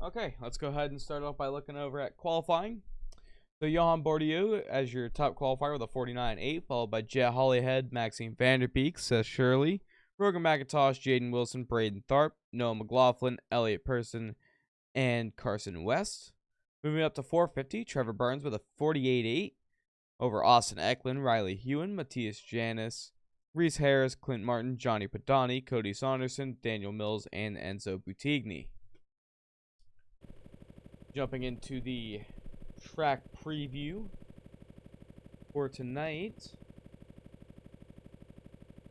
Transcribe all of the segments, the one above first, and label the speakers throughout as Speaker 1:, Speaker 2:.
Speaker 1: Okay, let's go ahead and start off by looking over at qualifying. So Johan Bourdieu as your top qualifier with a 49.8, followed by Jet Hollyhead, Maxime Vanderbeek, Seth Shirley, Rogan McIntosh, Jaden Wilson, Braden Tharp, Noah McLaughlin, Elliot Person, and Carson West. Moving up to 450, Trevor Burns with a 48.8 over Austin Eklund, Riley Hewen, Matthias Janis, Reese Harris, Clint Martin, Johnny Padani, Cody Saunderson, Daniel Mills, and Enzo Buttigni. Jumping into the track preview for tonight.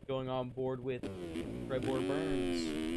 Speaker 1: Going on board with Trevor Burns.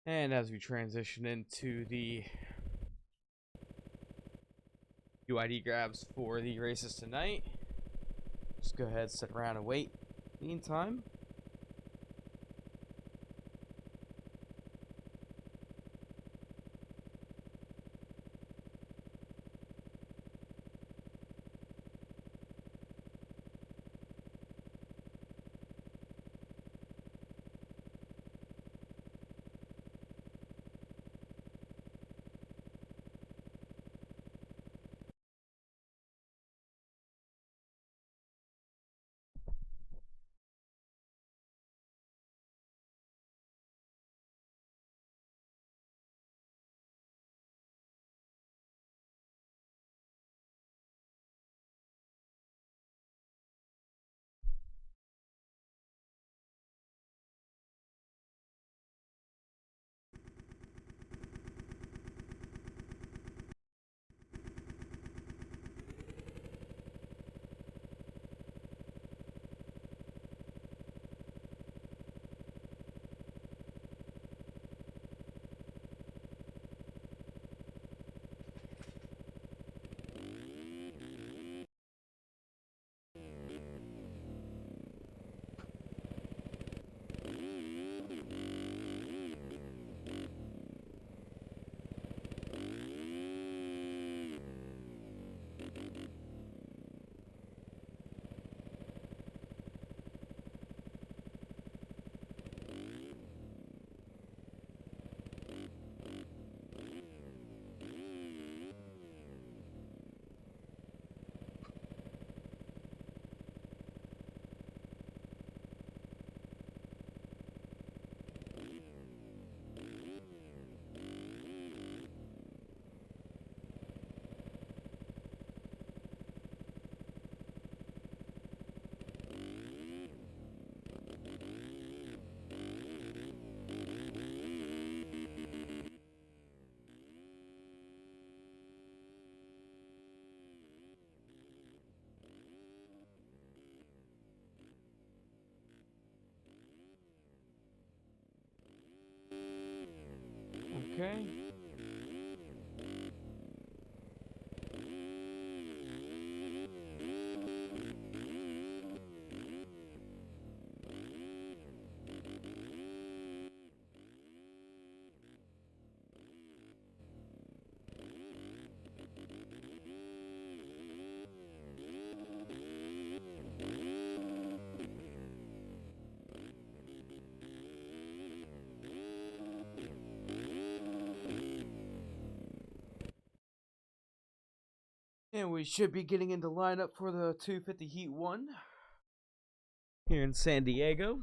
Speaker 1: And as we transition into the UID grabs for the races tonight, just go ahead, sit around and wait. Meantime, okay. And we should be getting into lineup for the 250 Heat 1 here in San Diego.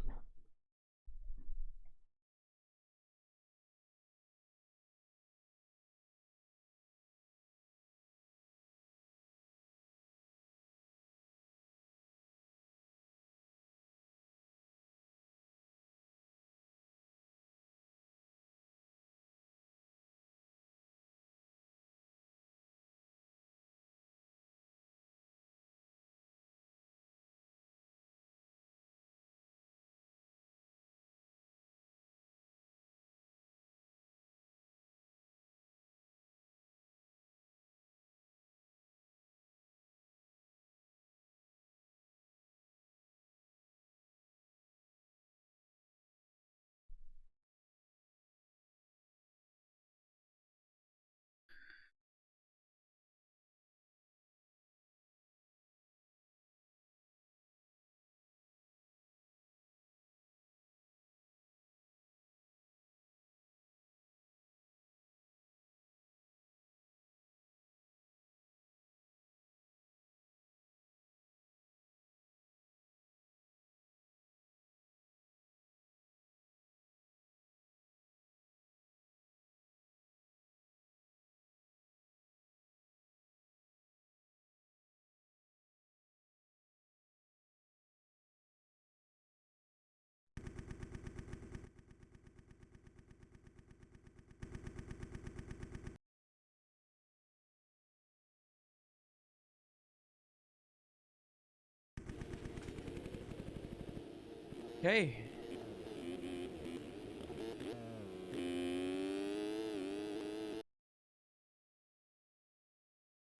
Speaker 1: Okay.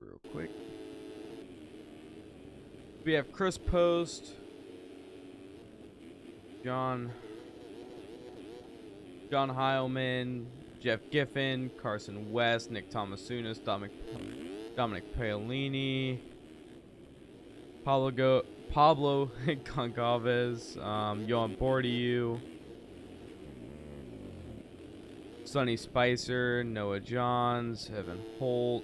Speaker 1: Real quick. We have Chris Post, John Heilman, Jeff Giffen, Carson West, Nick Tomasunis, Dominic Paolini, Pablo Goncalves, Johan Bordiu, Sonny Spicer, Noah Johns, Evan Holt,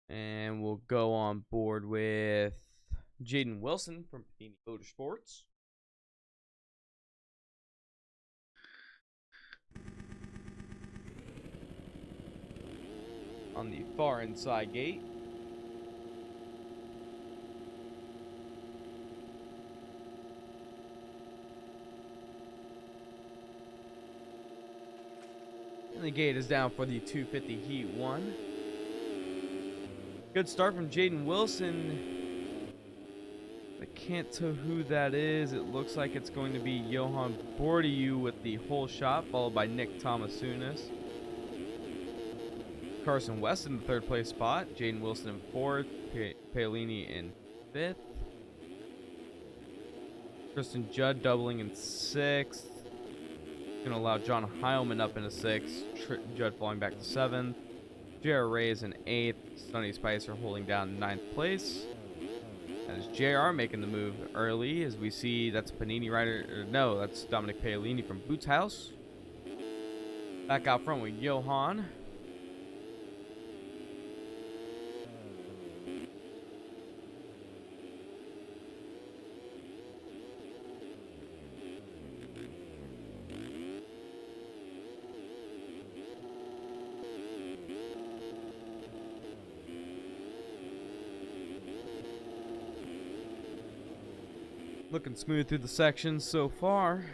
Speaker 1: and we'll go on board with Jaden Wilson from Panini Motorsports. On the far inside gate. And the gate is down for the 250 Heat 1. Good start from Jaden Wilson. I can't tell who that is. It looks like it's going to be Johan Bordiu with the whole shot, followed by Nick Tomasunis. Carson West in the third place spot. Jaden Wilson in fourth. Paolini in fifth. Tristan Judd doubling in sixth. Going to allow John Heilman up into sixth. Judd falling back to seventh. J.R. Reyes in eighth. Sonny Spicer holding down ninth place. That is J.R. making the move early, as we see that's Panini rider. No, that's Dominic Paolini from Boots House. Back out front with Johan. Looking smooth through the sections so far.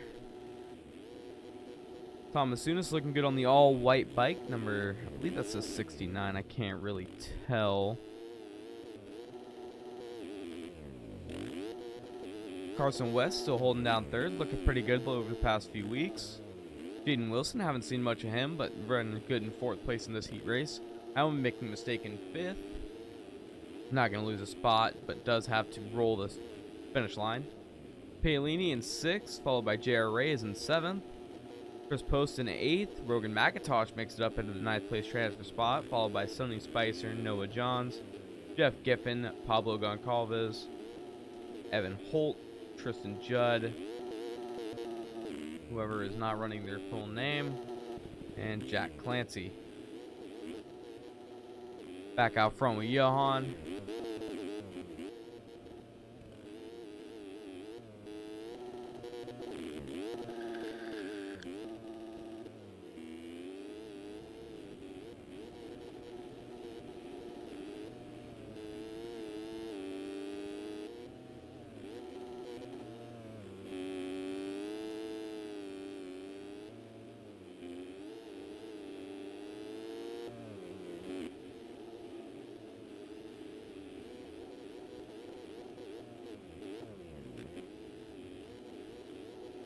Speaker 1: Tomasunis looking good on the all-white bike. Number, I believe that's a 69. I can't really tell. Carson West still holding down third. Looking pretty good over the past few weeks. Jaden Wilson, haven't seen much of him, but running good in fourth place in this heat race. I'm making a mistake in fifth. Not going to lose a spot, but does have to roll the finish line. Paolini in sixth, followed by J.R. Reyes in seventh. Chris Post in eighth. Rogan McIntosh makes it up into the ninth place transfer spot, followed by Sonny Spicer, Noah Johns, Jeff Giffen, Pablo Goncalves, Evan Holt, Tristan Judd, whoever is not running their full name, and Jack Clancy. Back out front with Johan.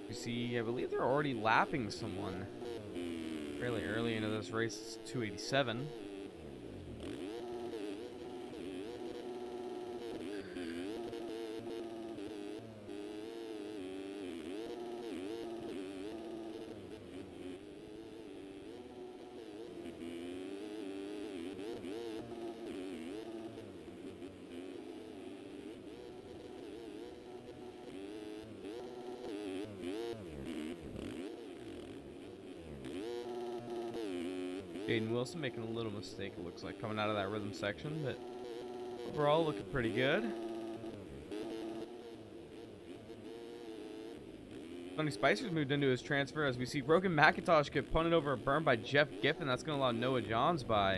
Speaker 1: You see, I believe they're already lapping someone fairly early into this race. It's 287. Jaden Wilson making a little mistake, it looks like, coming out of that rhythm section, but overall looking pretty good. Sonny Spicer's moved into his transfer as we see Rogan McIntosh get punted over a burn by Jeff Giffen. That's going to allow Noah Johns by.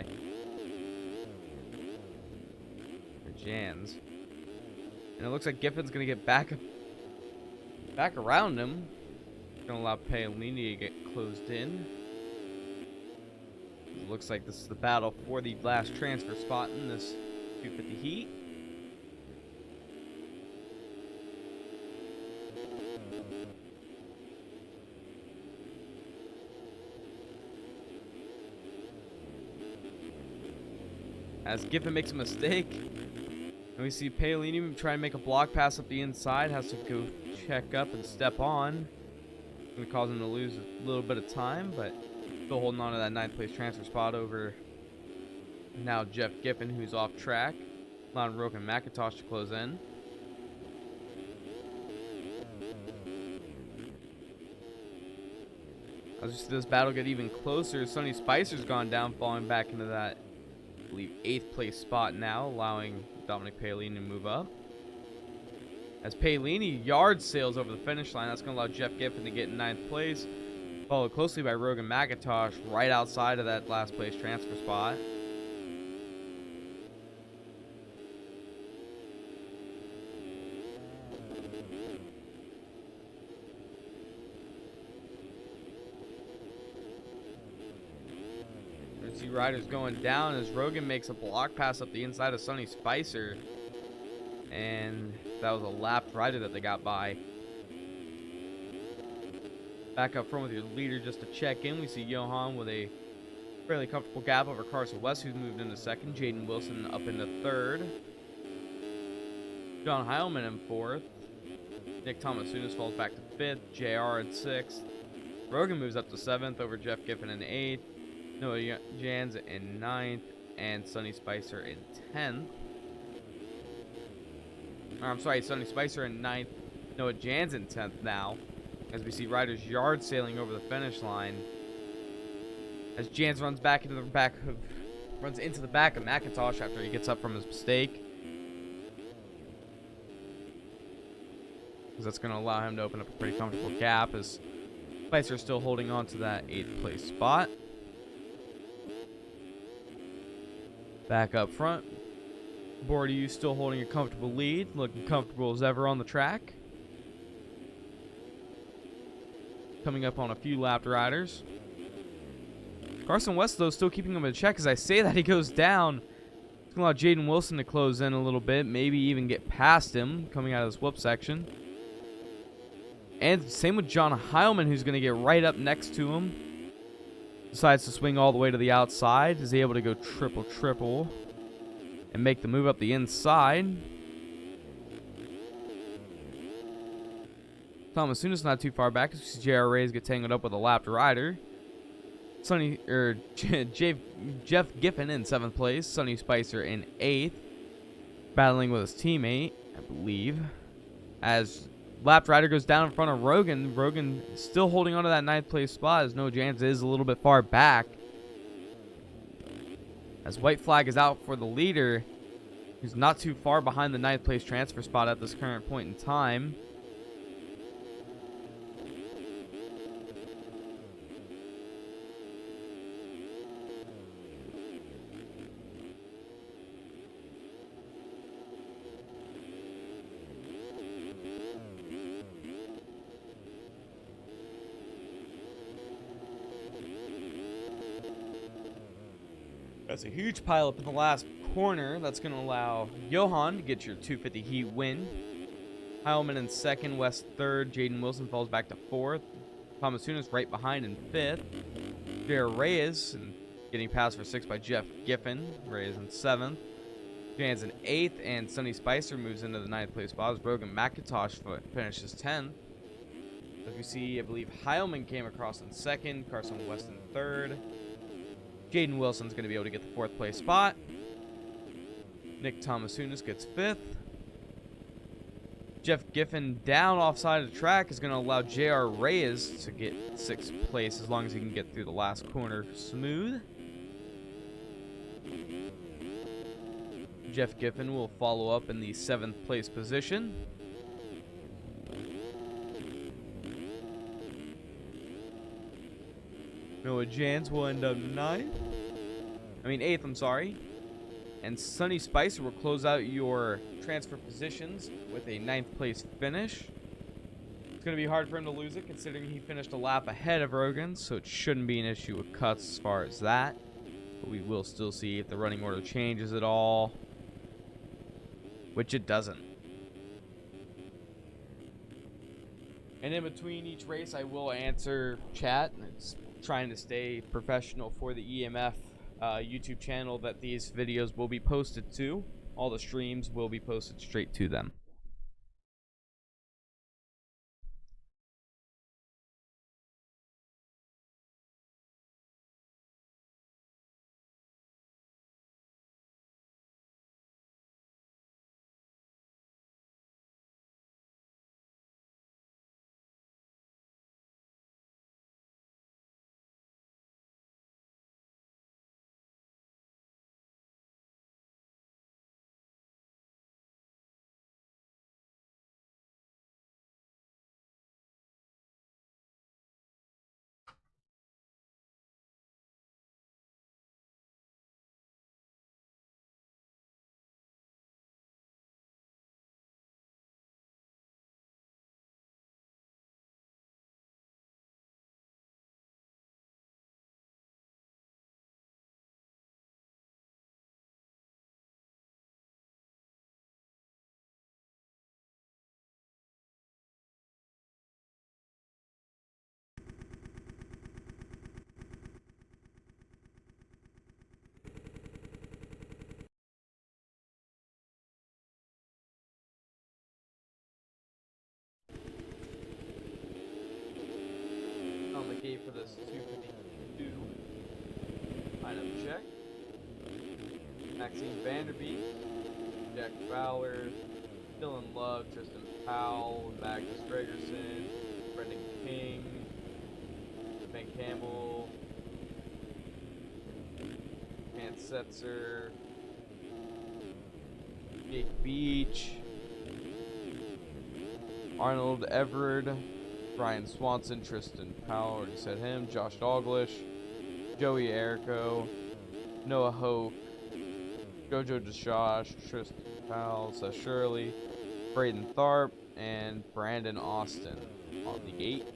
Speaker 1: Or Jans. And it looks like Giffen's going to get back around him. Gonna allow Paolini to get closed in. It looks like this is the battle for the last transfer spot in this 250 heat. As Giffen makes a mistake, and we see Paolini try and make a block pass up the inside, has to go check up and step on. Going to cause him to lose a little bit of time, but still holding on to that 9th place transfer spot over now Jeff Giffen, who's off track, allowing Rogan McIntosh to close in. As we see this battle get even closer, Sonny Spicer's gone down, falling back into that, I believe, 8th place spot now, allowing Dominic Paolini to move up. As Paolini yard sails over the finish line, that's going to allow Jeff Giffen to get in 9th place, followed closely by Rogan McIntosh right outside of that last place transfer spot. We see riders going down as Rogan makes a block pass up the inside of Sonny Spicer. And that was a lapped rider that they got by. Back up front with your leader just to check in. We see Johan with a fairly comfortable gap over Carson West, who's moved into 2nd. Jaden Wilson up into 3rd. John Heilman in 4th. Nick Thomas-Unis falls back to 5th. JR in 6th. Rogan moves up to 7th over Jeff Giffen in 8th. Noah Jans in 9th. And Sonny Spicer in 10th. I'm sorry, Sonny Spicer in 9th. Noah Jans in 10th now. As we see riders yard sailing over the finish line. As Jans runs into the back of McIntosh after he gets up from his mistake. Because that's going to allow him to open up a pretty comfortable gap as Spicer is still holding on to that 8th place spot. Back up front. Bourdieu still holding a comfortable lead, looking comfortable as ever on the track. Coming up on a few lapped riders. Carson West, though, still keeping him in check. As I say that, he goes down. It's going to allow Jaden Wilson to close in a little bit, maybe even get past him coming out of this whoop section. And same with John Heilman, who's going to get right up next to him. Decides to swing all the way to the outside. Is able to go triple. And make the move up the inside. Thomas-Unis not too far back as we see J.R. Reyes get tangled up with a lapped rider. Jeff Giffen in 7th place. Sonny Spicer in 8th. Battling with his teammate, I believe. As lapped rider goes down in front of Rogan. Rogan still holding on to that 9th place spot as Noah Jans is a little bit far back. As white flag is out for the leader, who's not too far behind the 9th place transfer spot at this current point in time. That's a huge pileup in the last corner. That's going to allow Johan to get your 250 heat win. Heilman in 2nd, West 3rd. Jaden Wilson falls back to 4th. Thomas-Unis right behind in 5th. J.R. Reyes getting passed for 6th by Jeff Giffen. Reyes in 7th. Jans in 8th, and Sonny Spicer moves into the 9th place spot as Rogan McIntosh finishes 10th. As we see, I believe Heilman came across in 2nd. Carson West in 3rd. Jaden Wilson's going to be able to get the 4th place spot. Nick Thomas-Unis gets 5th. Jeff Giffen down offside of the track is going to allow J.R. Reyes to get 6th place as long as he can get through the last corner smooth. Jeff Giffen will follow up in the 7th place position. Noah Jans will end up 8th, I'm sorry. And Sonny Spicer will close out your transfer positions with a 9th place finish. It's going to be hard for him to lose it considering he finished a lap ahead of Rogan, so it shouldn't be an issue with cuts as far as that. But we will still see if the running order changes at all, which it doesn't. And in between each race, I will answer chat. It's trying to stay professional for the EMF YouTube channel that these videos will be posted to. All the streams will be posted straight to them. On the gate for this 252. Item check. Maxime Vanderbeek, Jack Fowler, Dylan Love, Tristan Powell, Magnus Gregerson, Brendan King, Ben Campbell, Hans Setzer, Jake Beach, Arnold Everett, Brian Swanson, Tristan Powell, already said him, Josh Douglas, Joey Erico, Noah Hope, Jojo DeShosh, Tristan Powell, Seth Shirley, Braden Tharp, and Brandon Austin on the gate.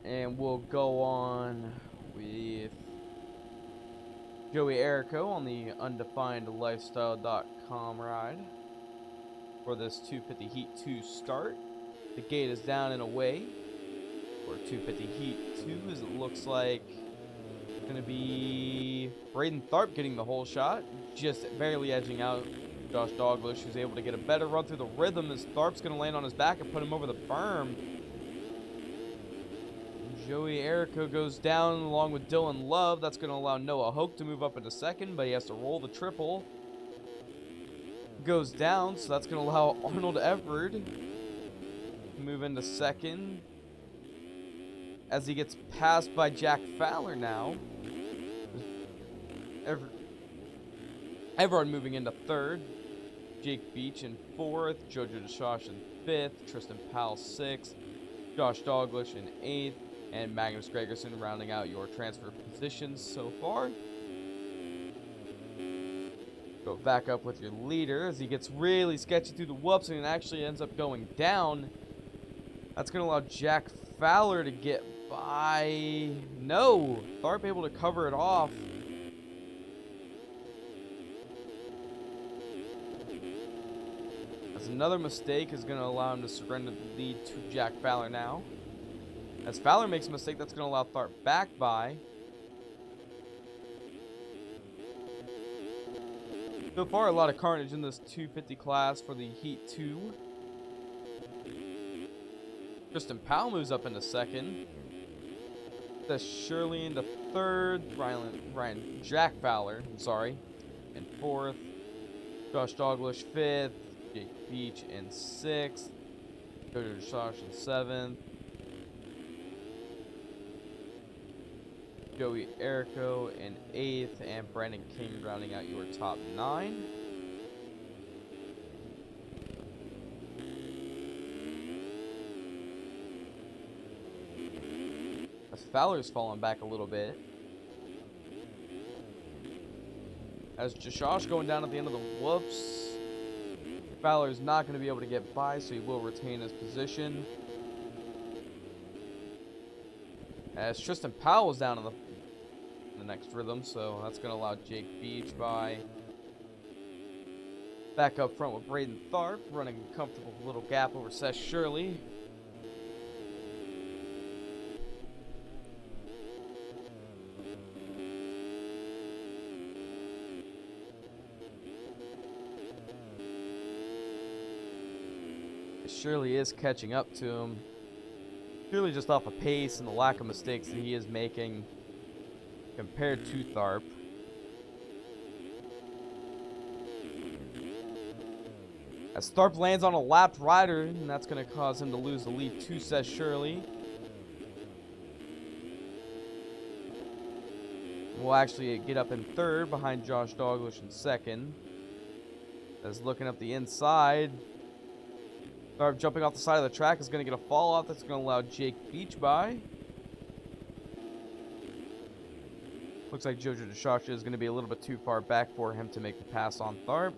Speaker 1: And we'll go on with Joey Erico on the undefinedlifestyle.com ride for this 250 Heat 2 start. The gate is down and away for 250 Heat 2, as it looks like it's going to be Braden Tharp getting the whole shot, just barely edging out Josh Douglas, who's able to get a better run through the rhythm as Tharp's going to land on his back and put him over the berm. Joey Erico goes down along with Dylan Love. That's going to allow Noah Hoke to move up into second, but he has to roll the triple. Goes down, so that's going to allow Arnold Everett to move into second as he gets passed by Jack Fowler now. Everyone moving into third. Jake Beach in fourth. Jojo DeShosh in fifth. Tristan Powell sixth. Josh Douglas in eighth. And Magnus Gregerson rounding out your transfer positions so far. Go back up with your leader as he gets really sketchy through the whoops and actually ends up going down. That's going to allow Jack Fowler to get by. No! Tharp able to cover it off. As another mistake is going to allow him to surrender the lead to Jack Fowler now. As Fowler makes a mistake, that's going to allow Tharp back by. So far, a lot of carnage in this 250 class for the Heat 2. Tristan Powell moves up into second. That's Shirley into third. Jack Fowler, in fourth. Josh Douglas fifth. Jake Beach in sixth. Jojo DeShosh in seventh. Joey Erico in 8th, and Brandon King rounding out your top 9. As Fowler's fallen back a little bit. As Josh going down at the end of the whoops. Fowler's not going to be able to get by, so he will retain his position. As Tristan Powell's down in the next rhythm, so that's going to allow Jake Beach by. Back up front with Braden Tharp, running a comfortable little gap over Seth Shirley. Shirley is catching up to him. Purely just off of pace and the lack of mistakes that he is making compared to Tharp. As Tharp lands on a lapped rider, and that's going to cause him to lose the lead to Seth Shirley. We'll actually get up in 3rd behind Josh Douglas in 2nd. As looking up the inside, Tharp jumping off the side of the track is going to get a fall off. That's going to allow Jake Beach by. Looks like Jojo DeShasha is going to be a little bit too far back for him to make the pass on Tharp.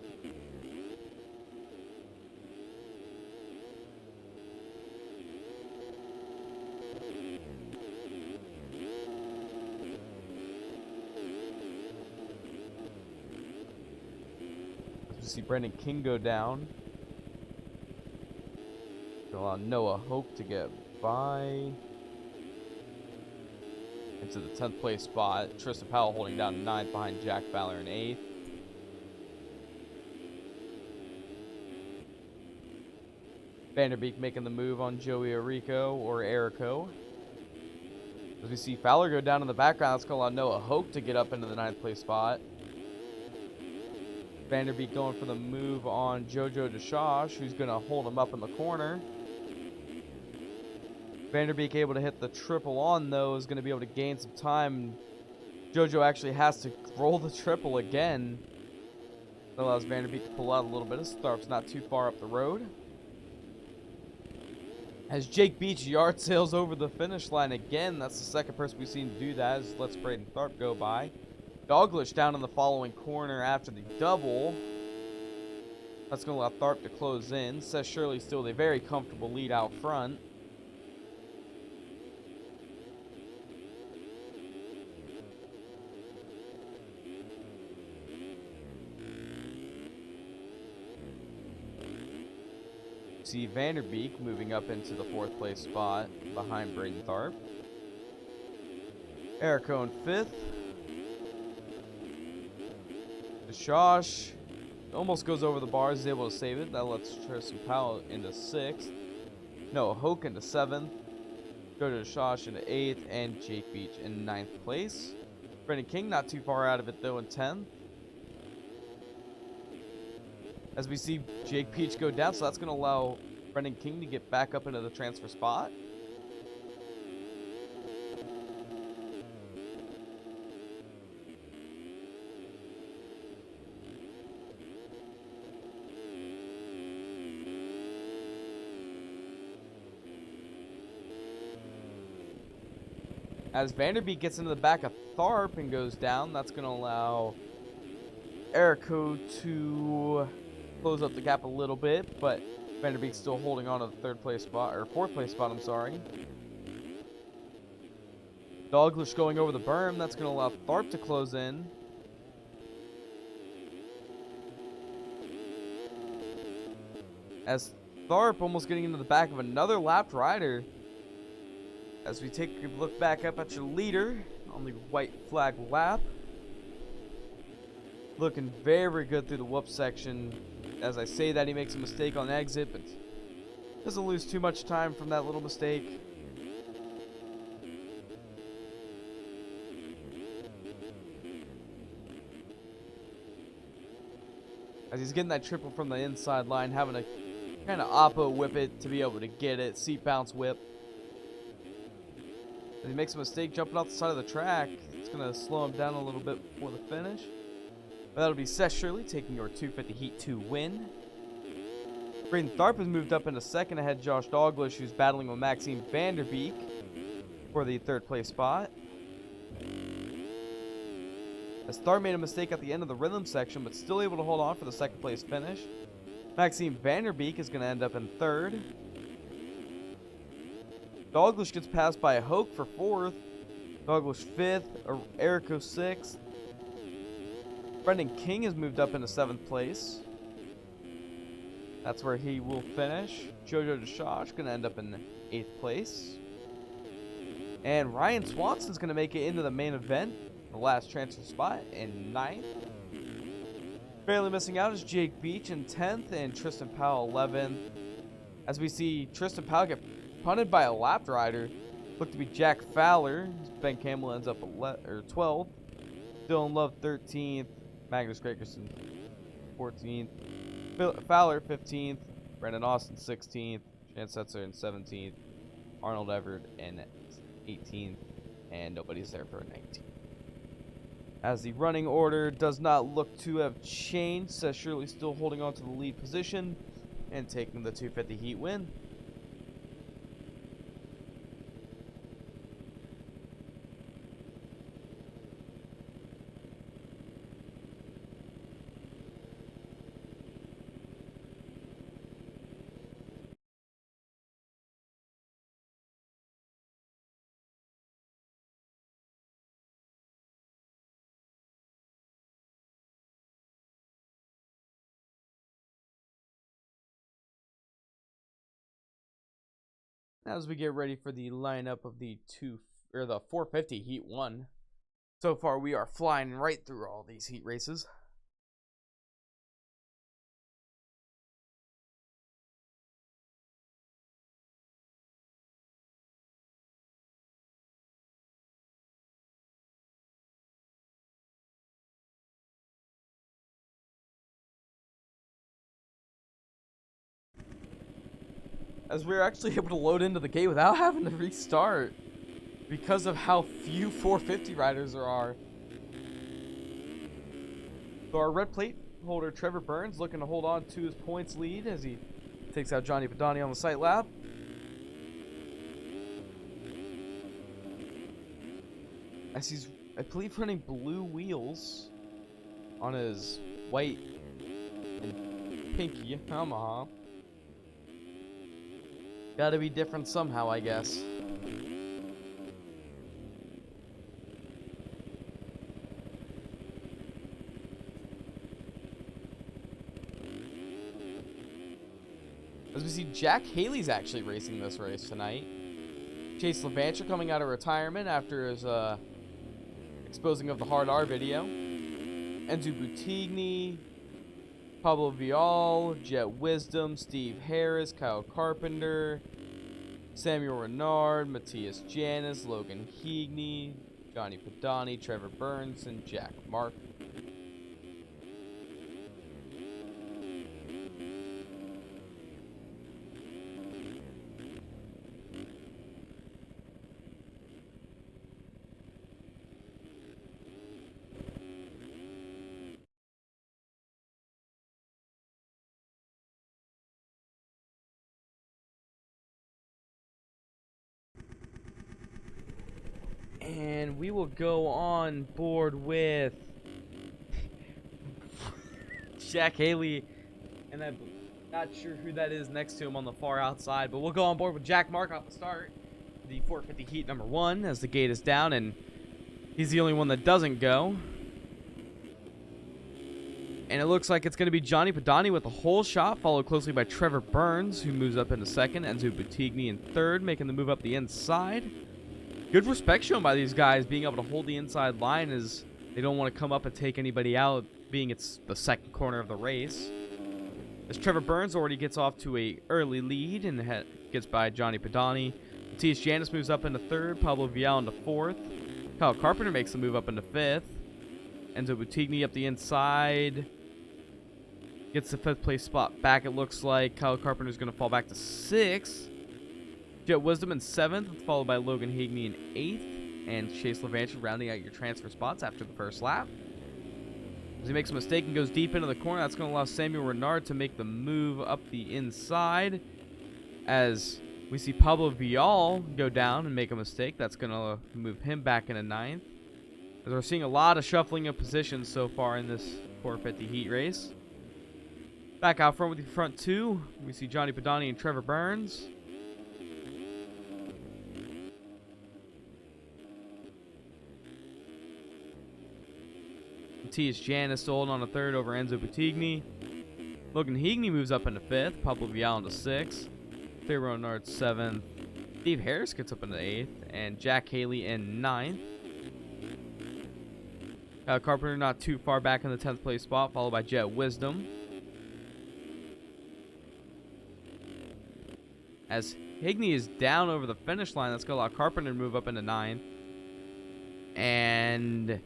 Speaker 1: As we see Brandon King go down. Allow Noah Hope to get by into the 10th place spot. Tristan Powell holding down 9th behind Jack Fowler in 8th. Vanderbeek making the move on Joey Erico. As we see Fowler go down in the background, that's going to allow Noah Hope to get up into the 9th place spot. Vanderbeek going for the move on Jojo DeShash, who's going to hold him up in the corner. Vanderbeek able to hit the triple on, though, is going to be able to gain some time. Jojo actually has to roll the triple again. That allows Vanderbeek to pull out a little bit. Tharp's not too far up the road. As Jake Beach yard sails over the finish line again, that's the second person we've seen do that, as lets Braden Tharp go by. Douglas down in the following corner after the double. That's going to allow Tharp to close in. Seth Shirley still with a very comfortable lead out front. See Vanderbeek moving up into the 4th place spot behind Braden Tharp. Erico in 5th. DeShash almost goes over the bars, is able to save it. That lets Tristan Powell into 6th. Noah Hoke into 7th. Jojo DeShash into 8th. And Jake Beach in 9th place. Brendan King not too far out of it though in 10th. As we see Jake Beach go down, so that's going to allow Brendan King to get back up into the transfer spot. As Vanderbeek gets into the back of Tharp and goes down, that's going to allow Erico to close up the gap a little bit, but Vanderbeek's still holding on to the 3rd place spot, or 4th place spot, I'm sorry. Douglas going over the berm, that's going to allow Tharp to close in. As Tharp almost getting into the back of another lapped rider. As we take a look back up at your leader on the white flag lap. Looking very good through the whoop section. As I say that, he makes a mistake on exit, but doesn't lose too much time from that little mistake. As he's getting that triple from the inside line, having to kind of oppo whip it to be able to get it. Seat bounce whip. He makes a mistake jumping off the side of the track. It's going to slow him down a little bit before the finish. But that'll be Seth Shirley taking your 250 Heat 2 win. Braden Tharp has moved up into second ahead Josh Douglas, who's battling with Maxime Vanderbeek for the third place spot. As Tharp made a mistake at the end of the rhythm section, but still able to hold on for the second place finish. Maxime Vanderbeek is going to end up in third. Douglas gets passed by a Hoke for fourth. Douglas fifth. Erico sixth. Brendan King has moved up into seventh place. That's where he will finish. Jojo Deshosh going to end up in eighth place. And Ryan Swanson's going to make it into the main event, the last transfer spot, in ninth. Barely missing out is Jake Beach in 10th and Tristan Powell 11th. As we see Tristan Powell get punted by a lapped rider. Looked to be Jack Fowler. Ben Campbell ends up 12th. Dylan Love 13th. Magnus Gregerson 14th. Fowler 15th. Brandon Austin 16th. Chance Setzer in 17th. Arnold Everett in 18th. And nobody's there for 19th. As the running order does not look to have changed, Seth Shirley still holding on to the lead position and taking the 250 Heat win. As we get ready for the lineup of the 450 Heat 1. So far we are flying right through all these heat races. As we're actually able to load into the gate without having to restart because of how few 450 riders there are. So our red plate holder Trevor Burns looking to hold on to his points lead as he takes out Johnny Padani on the sight lap. As he's, I believe, running blue wheels on his white and pinky Yamaha. Gotta be different somehow, I guess. As we see, Jack Haley's actually racing this race tonight. Chase Levancher coming out of retirement after his exposing of the Hard R video. Enzo Buttigni, Pablo Vial, Jet Wisdom, Steve Harris, Kyle Carpenter, Samuel Renard, Matthias Janis, Logan Heagney, Johnny Padani, Trevor Burns, and Jack Mark. And we will go on board with Jack Haley, and I'm not sure who that is next to him on the far outside, but we'll go on board with Jack Mark off the start, the 450 Heat number 1, as the gate is down, and he's the only one that doesn't go. And it looks like it's going to be Johnny Padani with a whole shot, followed closely by Trevor Burns, who moves up into second, Enzo Buttigni in third, making the move up the inside. Good respect shown by these guys, being able to hold the inside line as they don't want to come up and take anybody out, being it's the second corner of the race. As Trevor Burns already gets off to a early lead and gets by Johnny Padani. Matthias Janis moves up into third, Pablo Vial into fourth. Kyle Carpenter makes the move up into fifth. Enzo Buttigni up the inside. Gets the fifth place spot back, it looks like. Kyle Carpenter's going to fall back to sixth. Jet Wisdom in 7th, followed by Logan Higney in 8th, and Chase Levancher rounding out your transfer spots after the first lap. As he makes a mistake and goes deep into the corner, that's going to allow Samuel Renard to make the move up the inside. As we see Pablo Vial go down and make a mistake, that's going to move him back into 9th. As we're seeing a lot of shuffling of positions so far in this 450 heat race. Back out front with the front two, we see Johnny Padani and Trevor Burns. Matthias Janis still holding on to 3rd over Enzo Buttigni. Logan Higney moves up into 5th. Pablo Vial into 6th. Theo Renard 7th. Steve Harris gets up into 8th. And Jack Haley in 9th. Carpenter not too far back in the 10th place spot, followed by Jet Wisdom. As Higney is down over the finish line, that's going to allow Carpenter to move up into 9th. And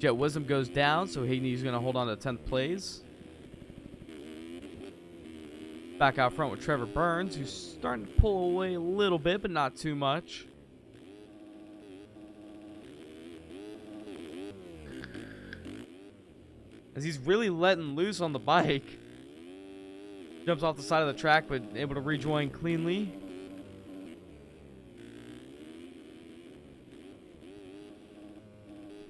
Speaker 1: Jet Wisdom goes down, so Higney's going to hold on to 10th place. Back out front with Trevor Burns, who's starting to pull away a little bit, but not too much. As he's really letting loose on the bike. Jumps off the side of the track, but able to rejoin cleanly.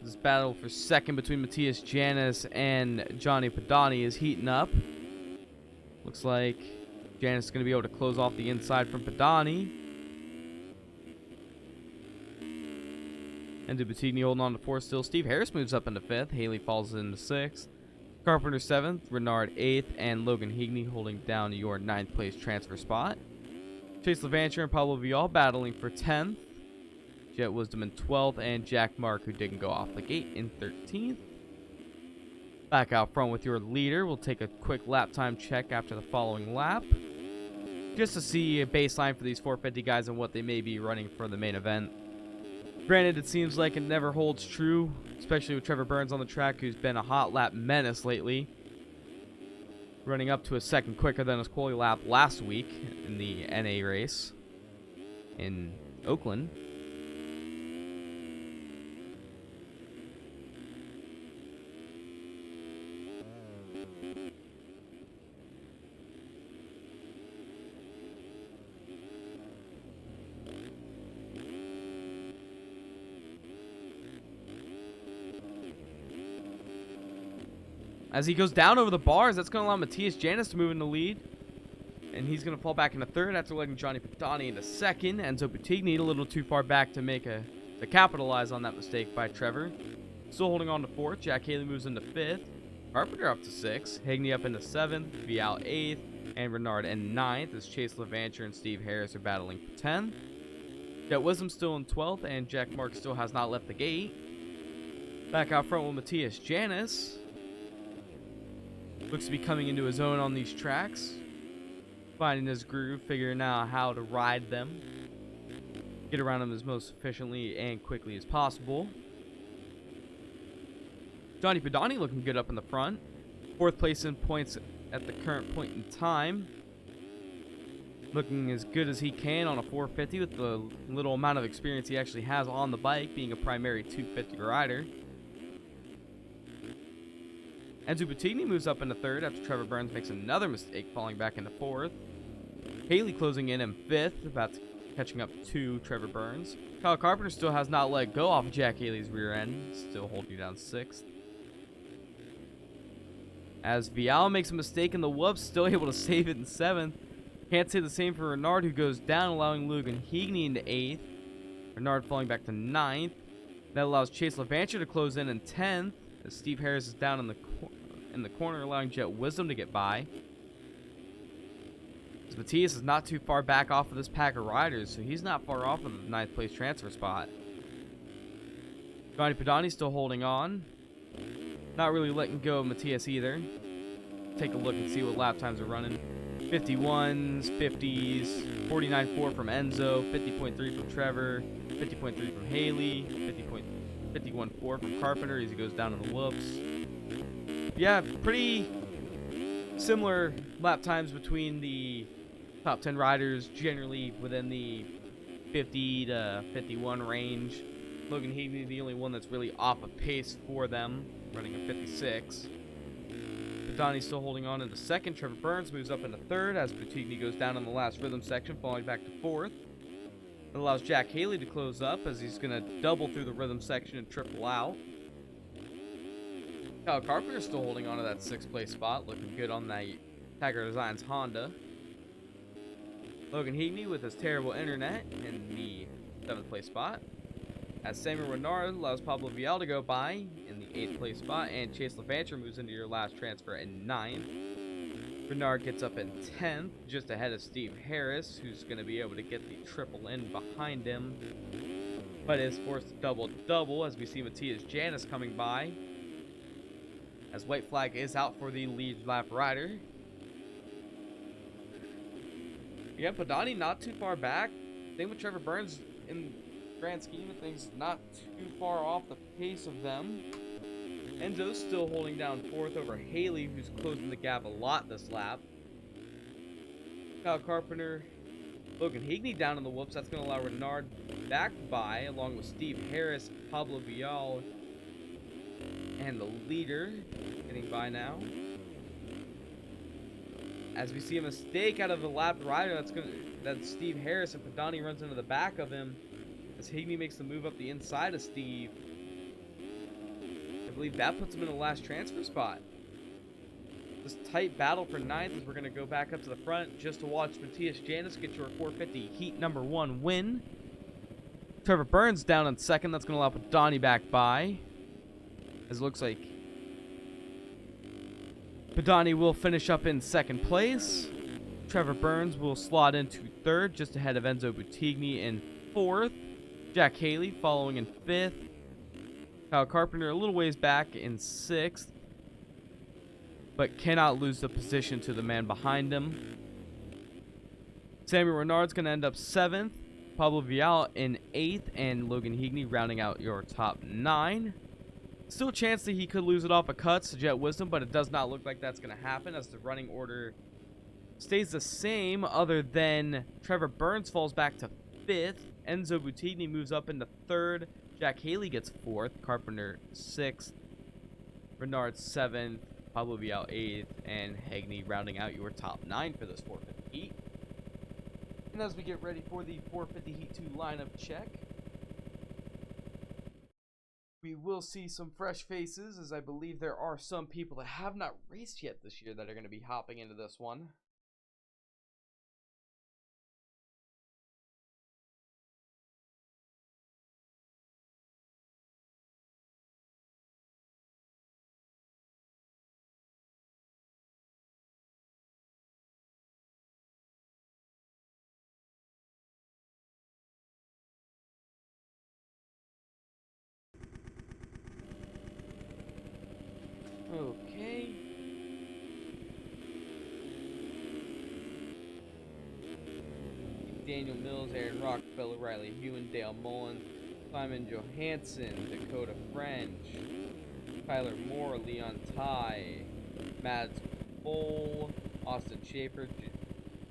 Speaker 1: This battle for second between Matthias Janis and Johnny Padani is heating up. Looks like Janis is going to be able to close off the inside from Padani. And Buttigni holding on to 4th still. Steve Harris moves up into 5th. Haley falls into 6th. Carpenter 7th. Renard 8th. And Logan Higney holding down your 9th place transfer spot. Chase Levancher and Pablo Vial battling for 10th. Jet Wisdom in 12th, and Jack Mark, who didn't go off the gate, in 13th. Back out front with your leader. We'll take a quick lap time check after the following lap, just to see a baseline for these 450 guys and what they may be running for the main event. Granted, it seems like it never holds true, especially with Trevor Burns on the track, who's been a hot lap menace lately, running up to a second quicker than his quality lap last week in the NA race in Oakland. As he goes down over the bars, that's going to allow Matthias Janis to move in the lead. And he's going to fall back into 3rd after letting Johnny Padani into 2nd. Enzo Buttigni a little too far back to capitalize on that mistake by Trevor. Still holding on to 4th. Jack Haley moves into 5th. Carpenter up to 6th. Higney up into 7th. Vial 8th. And Renard in 9th as Chase Levancher and Steve Harris are battling for 10th. Jet Wisdom still in 12th. And Jack Mark still has not left the gate. Back out front with Matthias Janis. Looks to be coming into his own on these tracks. Finding his groove, figuring out how to ride them. Get around them as most efficiently and quickly as possible. Johnny Padani looking good up in the front. 4th place in points at the current point in time. Looking as good as he can on a 450 with the little amount of experience he actually has on the bike, being a primary 250 rider. Enzo Buttigni moves up into 3rd after Trevor Burns makes another mistake, falling back into 4th. Haley closing in 5th, about catching up to Trevor Burns. Kyle Carpenter still has not let go off of Jack Haley's rear end, still holding down 6th. As Vial makes a mistake in the whoops, still able to save it in 7th. Can't say the same for Renard, who goes down, allowing Logan Higney into 8th. Renard falling back to 9th. That allows Chase Levancher to close in 10th. As Steve Harris is down in the corner, allowing Jet Wisdom to get by. As Matthias is not too far back off of this pack of riders, so he's not far off of the 9th place transfer spot. Johnny Padani still holding on. Not really letting go of Matthias either. Take a look and see what lap times are running. 51s, 50s, 49.4 from Enzo, 50.3 from Trevor, 50.3 from Haley, 51.4 from Carpenter as he goes down in the whoops. Yeah, pretty similar lap times between the top 10 riders, generally within the 50 to 51 range. Logan Heagney, the only one that's really off of pace for them, running a 56. Donnie's still holding on into second. Trevor Burns moves up into third as Boutigny goes down in the last rhythm section, falling back to fourth. It allows Jack Haley to close up as he's going to double through the rhythm section and triple out. Kyle Carpenter's still holding on to that 6th place spot, looking good on that Tiger Designs Honda. Logan Heagney with his terrible internet in the 7th place spot. As Samuel Renard allows Pablo Vial to go by in the 8th place spot, and Chase LaVanture moves into your last transfer in 9th. Renard gets up in 10th, just ahead of Steve Harris, who's going to be able to get the triple in behind him, but is forced to double as we see Matthias Janis coming by, as white flag is out for the lead lap rider. Yeah, Padani not too far back. Same with Trevor Burns in grand scheme of things, not too far off the pace of them. Enzo's still holding down 4th over Haley, who's closing the gap a lot this lap. Kyle Carpenter, Logan Heagney down in the whoops. That's going to allow Renard back by, along with Steve Harris, Pablo Vial, and the leader getting by now. As we see a mistake out of the lap rider, that's Steve Harris, and Padani runs into the back of him. As Heagney makes the move up the inside of Steve. I believe that puts him in the last transfer spot. This tight battle for 9th as we're going to go back up to the front just to watch Matthias Janis get your 450 heat number 1 win. Trevor Burns down in 2nd. That's going to allow Padani back by. As it looks like Padani will finish up in 2nd place. Trevor Burns will slot into 3rd, just ahead of Enzo Boutigny in 4th. Jack Haley following in 5th. Kyle Carpenter a little ways back in 6th, but cannot lose the position to the man behind him. Samuel Renard's going to end up 7th. Pablo Vial in 8th, and Logan Heagney rounding out your top 9. Still a chance that he could lose it off of cuts to Jet Wisdom, but it does not look like that's going to happen as the running order stays the same, other than Trevor Burns falls back to 5th. Enzo Boutigny moves up into 3rd. Jack Haley gets 4th. Carpenter 6th. Renard 7th. Pablo Vial 8th. And Heagney rounding out your top 9 for this 450 heat. And as we get ready for the 450 heat 2 lineup check, we will see some fresh faces, as I believe there are some people that have not raced yet this year that are going to be hopping into this one. Okay. Daniel Mills, Aaron Rockefeller, Riley Hewen, Dale Mullen, Simon Johansson, Dakota French, Tyler Moore, Leon Ty, Mads Cole, Austin Schaefer,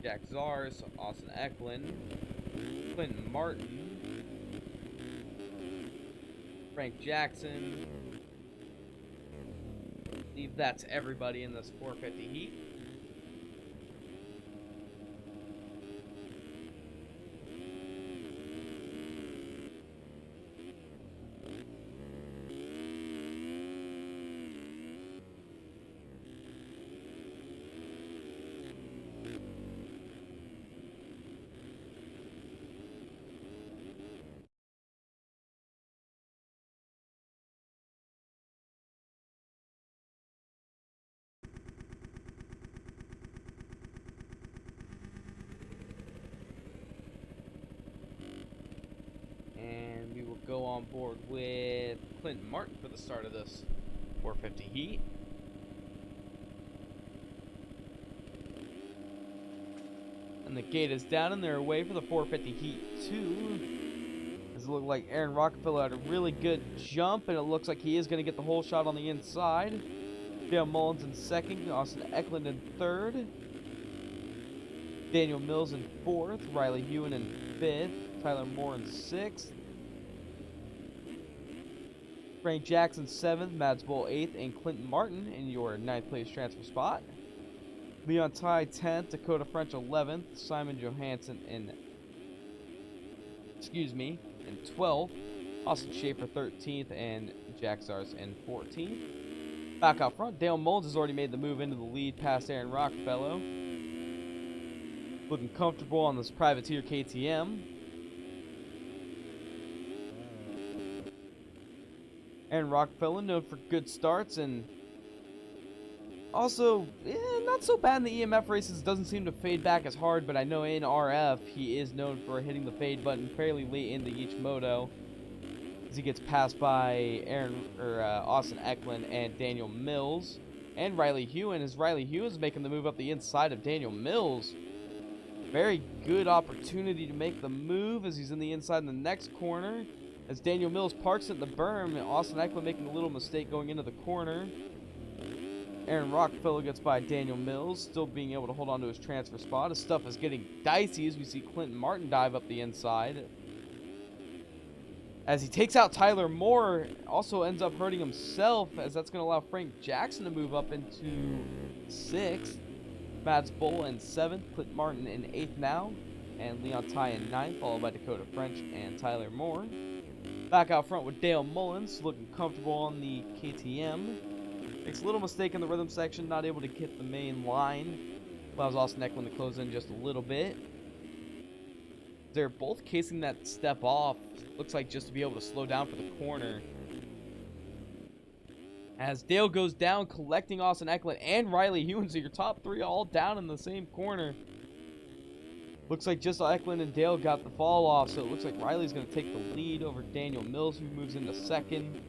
Speaker 1: Jack Zars, Austin Eklund, Clinton Martin, Frank Jackson. I believe that's everybody in this 450 heat. Go on board with Clinton Martin for the start of this 450 heat. And the gate is down and they're away for the 450 heat 2. Does it look like Aaron Rockefeller had a really good jump, and it looks like he is going to get the whole shot on the inside. Dale Mullins in 2nd, Austin Eklund in 3rd. Daniel Mills in 4th, Riley Hewen in 5th. Tyler Moore in 6th. Frank Jackson 7th, Mads Bowl 8th, and Clinton Martin in your 9th place transfer spot. Leon Ty 10th, Dakota French 11th, Simon Johansson in 12th, Austin Schaefer 13th, and Jack Zars in 14th. Back out front, Dale Mullins has already made the move into the lead past Aaron Rockefeller. Looking comfortable on this privateer KTM. Aaron Rockefeller known for good starts and also not so bad in the EMF races. Doesn't seem to fade back as hard, but I know in RF he is known for hitting the fade button fairly late into each moto as he gets passed by Austin Eklund and Daniel Mills and Riley Hewen, as Riley Hewen's making the move up the inside of Daniel Mills. Very good opportunity to make the move as he's in the inside in the next corner. As Daniel Mills parks at the berm, Austin Eklund making a little mistake going into the corner. Aaron Rockefeller gets by Daniel Mills, still being able to hold on to his transfer spot. His stuff is getting dicey as we see Clinton Martin dive up the inside. As he takes out Tyler Moore, also ends up hurting himself, as that's going to allow Frank Jackson to move up into 6th. Mads Bowl in 7th, Clinton Martin in 8th now, and Leon Ty in 9th, followed by Dakota French and Tyler Moore. Back out front with Dale Mullins, looking comfortable on the KTM. Makes a little mistake in the rhythm section, not able to hit the main line. Allows Austin Eklund to close in just a little bit. They're both casing that step off, looks like just to be able to slow down for the corner. As Dale goes down, collecting Austin Eklund and Riley Hewen, so your top 3 all down in the same corner. Looks like just Eklund and Dale got the fall off, so it looks like Riley's going to take the lead over Daniel Mills, who moves into 2nd.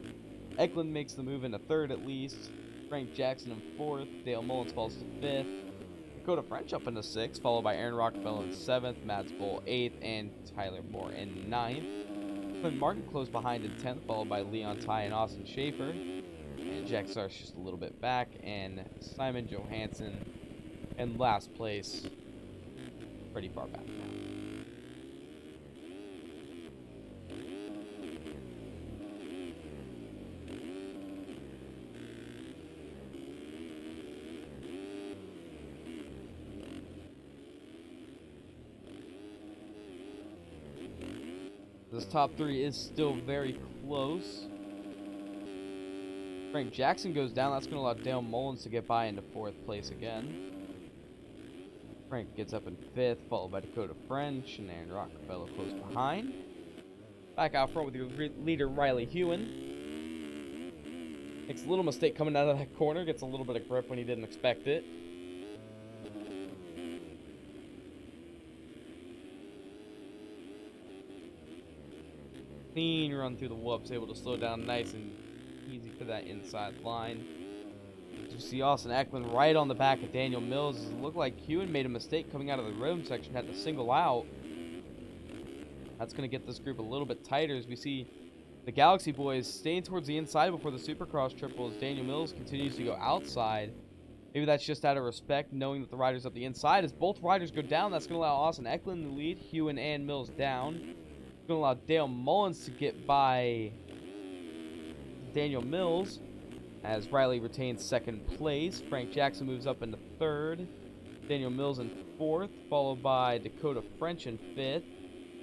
Speaker 1: Eklund makes the move into 3rd at least. Frank Jackson in 4th. Dale Mullins falls to 5th. Dakota French up into 6th, followed by Aaron Rockefeller in 7th, Mads Bowl 8th, and Tyler Moore in 9th. Clint Martin close behind in 10th, followed by Leon Ty and Austin Schaefer. And Jack Sar's just a little bit back, and Simon Johansson in last place. Pretty far back now. This top 3 is still very close. Frank Jackson goes down. That's going to allow Dale Mullins to get by into 4th place again. Frank gets up in 5th, followed by Dakota French, and Aaron Rockefeller close behind. Back out front with your leader, Riley Hewen. Makes a little mistake coming out of that corner, gets a little bit of grip when he didn't expect it. Clean run through the whoops, able to slow down nice and easy for that inside line. You see Austin Eklund right on the back of Daniel Mills. It looked like Hewen made a mistake coming out of the rhythm section, had to single out. That's going to get this group a little bit tighter as we see the Galaxy boys staying towards the inside before the Supercross triple as Daniel Mills continues to go outside. Maybe that's just out of respect, knowing that the riders up the inside. As both riders go down, that's going to allow Austin Eklund in the lead, Hewen and Mills down. It's going to allow Dale Mullins to get by Daniel Mills, as Riley retains 2nd place. Frank Jackson moves up into 3rd. Daniel Mills in 4th, followed by Dakota French in 5th.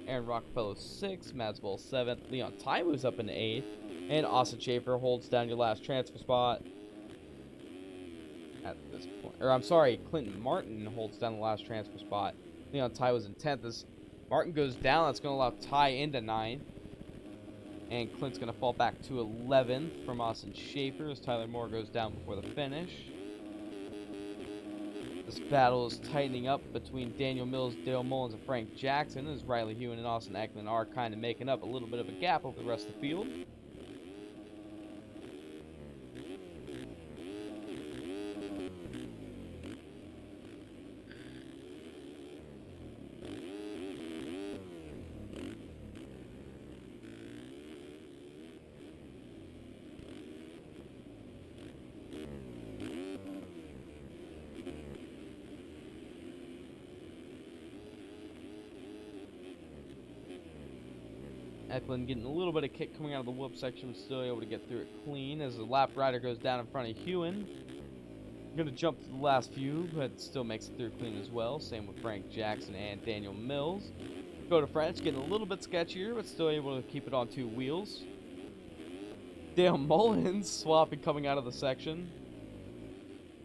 Speaker 1: Aaron Rockefeller 6th. Mads Bowl 7th. Leon Ty moves up into 8th. And Austin Schaefer holds down your last transfer spot at this point. Or I'm sorry, Clinton Martin holds down the last transfer spot. Leon Ty was in 10th. As Martin goes down, that's going to allow Ty into 9th. And Clint's going to fall back to 11th from Austin Schaefer as Tyler Moore goes down before the finish. This battle is tightening up between Daniel Mills, Dale Mullins, and Frank Jackson as Riley Hewen and Austin Eklund are kind of making up a little bit of a gap over the rest of the field. Eklund getting a little bit of kick coming out of the whoop section, still able to get through it clean as the lap rider goes down in front of Hewen. Gonna jump to the last few, but still makes it through clean as well. Same with Frank Jackson and Daniel Mills. Dakota French getting a little bit sketchier, but still able to keep it on 2 wheels. Dale Mullins swapping coming out of the section.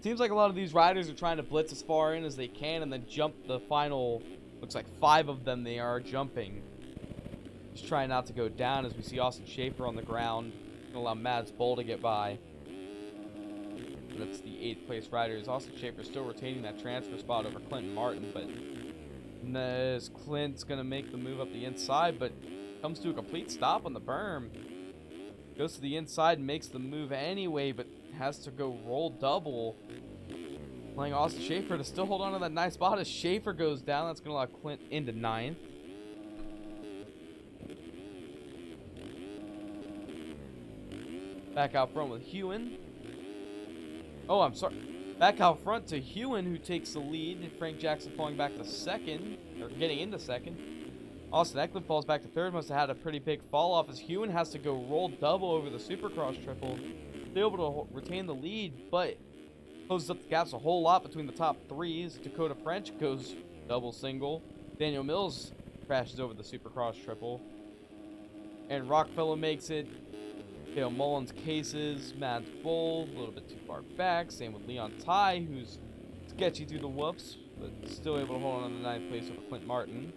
Speaker 1: Seems like a lot of these riders are trying to blitz as far in as they can and then jump the final, looks like 5 of them they are jumping. Just trying not to go down as we see Austin Schaefer on the ground. Gonna allow Mads Boll to get by. And that's the 8th place riders. Austin Schaefer still retaining that transfer spot over Clinton Martin, but as Clint's gonna make the move up the inside, but comes to a complete stop on the berm. Goes to the inside and makes the move anyway, but has to go roll double. Playing Austin Schaefer to still hold on to that nice spot as Schaefer goes down. That's going to allow Clint into 9th. Back out front with Hewen. Oh, I'm sorry. Back out front to Hewen, who takes the lead. Frank Jackson falling back to 2nd, or getting into 2nd. Austin Eklund falls back to 3rd. Must have had a pretty big fall off as Hewen has to go roll double over the Supercross triple. Still able to retain the lead, but closes up the gaps a whole lot between the top 3s. Dakota French goes double single. Daniel Mills crashes over the Supercross triple. And Rockfellow makes it. Dale Mullins cases. Mads Boll a little bit too far back. Same with Leon Ty, who's sketchy through the whoops, but still able to hold on to the 9th place over Clint Martin.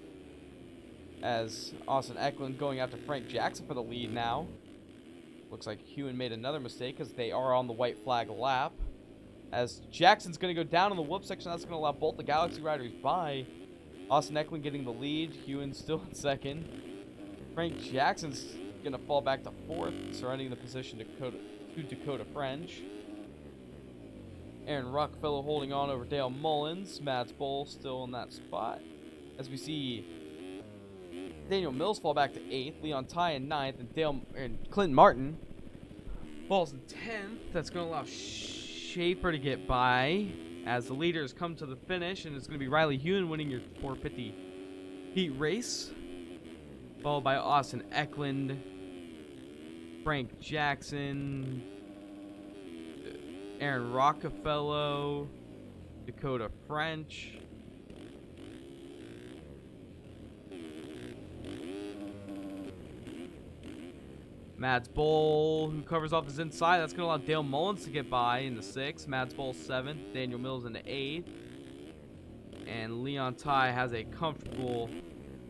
Speaker 1: As Austin Eklund going after Frank Jackson for the lead now. Looks like Hewen made another mistake because they are on the white flag lap. As Jackson's going to go down in the whoop section, that's going to allow both the Galaxy riders by. Austin Eklund getting the lead. Hewen still in 2nd. Frank Jackson's going to fall back to 4th, surrendering the position to Dakota French. Aaron Rockfellow holding on over Dale Mullins. Mads Boll still in that spot. As we see Daniel Mills fall back to 8th, Leon Ty in 9th, and Clinton Martin falls in 10th. That's going to allow Schaefer to get by as the leaders come to the finish, and it's going to be Riley Hewen winning your 450 heat race, followed by Austin Eklund, Frank Jackson, Aaron Rockefeller, Dakota French, Mads Boll, who covers off his inside. That's going to allow Dale Mullins to get by in the 6th. Mads Boll 7th. Daniel Mills in the 8th. And Leon Ty has a comfortable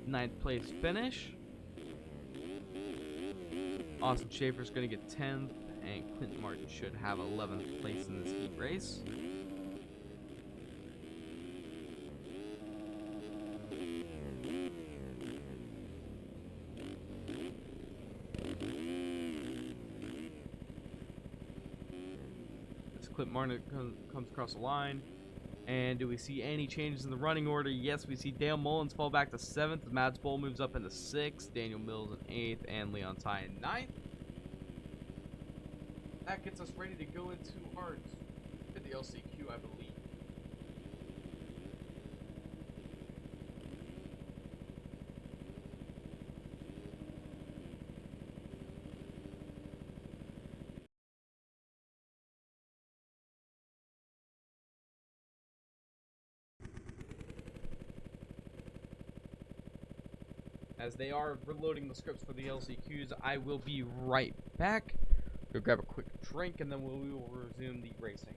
Speaker 1: 9th place finish. Austin Schaefer's going to get 10th. And Clinton Martin should have 11th place in this heat race. Clint Martin comes across the line. And do we see any changes in the running order? Yes, we see Dale Mullins fall back to 7th. Mads Boll moves up into 6th. Daniel Mills in 8th. And Leon Ty in 9th. That gets us ready to go into our at the LCQ, I believe. As they are reloading the scripts for the LCQs, I will be right back. Go grab a quick drink, and then we will resume the racing.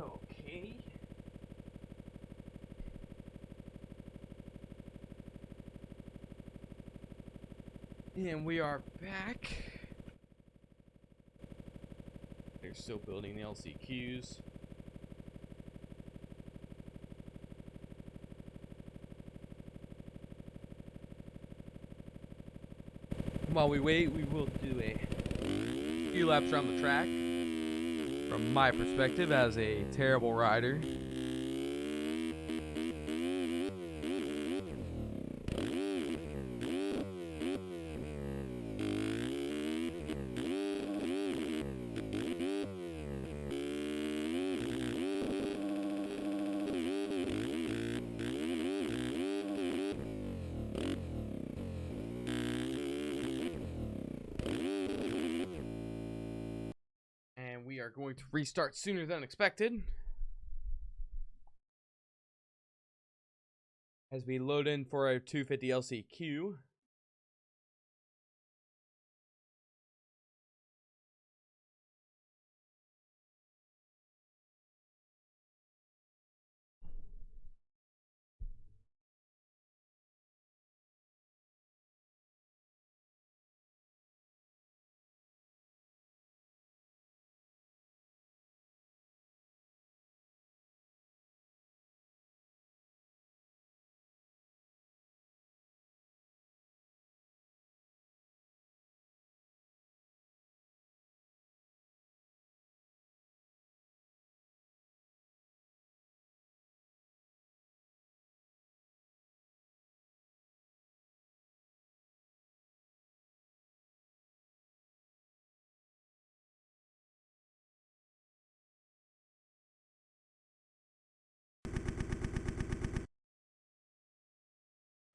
Speaker 1: Okay. And we are back. They're still building the LCQs. While we wait, we will do a few laps around the track. From my perspective as a terrible rider. And we are going to restart sooner than expected as we load in for our 250 LCQ.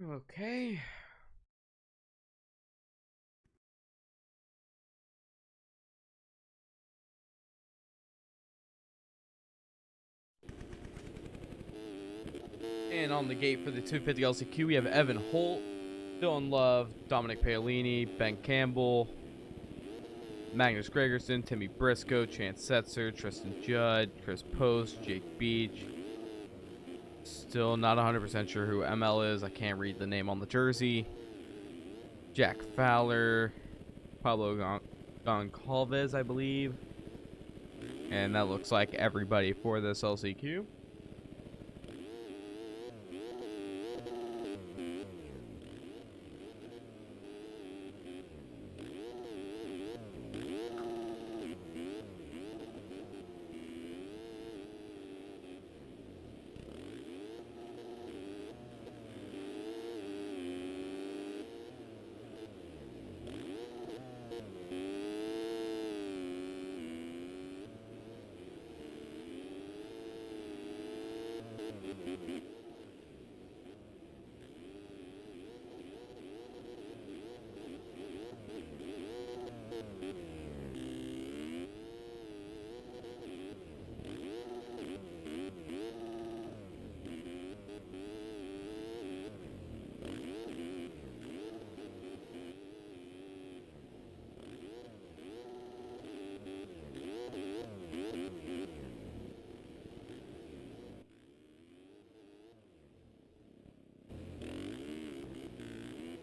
Speaker 1: Okay. And on the gate for the 250 LCQ, we have Evan Holt, Dylan Love, Dominic Paolini, Ben Campbell, Magnus Gregerson, Timmy Briscoe, Chance Setzer, Tristan Judd, Chris Post, Jake Beach. Still not 100% sure who ML is. I can't read the name on the jersey. Jack Fowler, Pablo Goncalves, I believe. And that looks like everybody for this LCQ.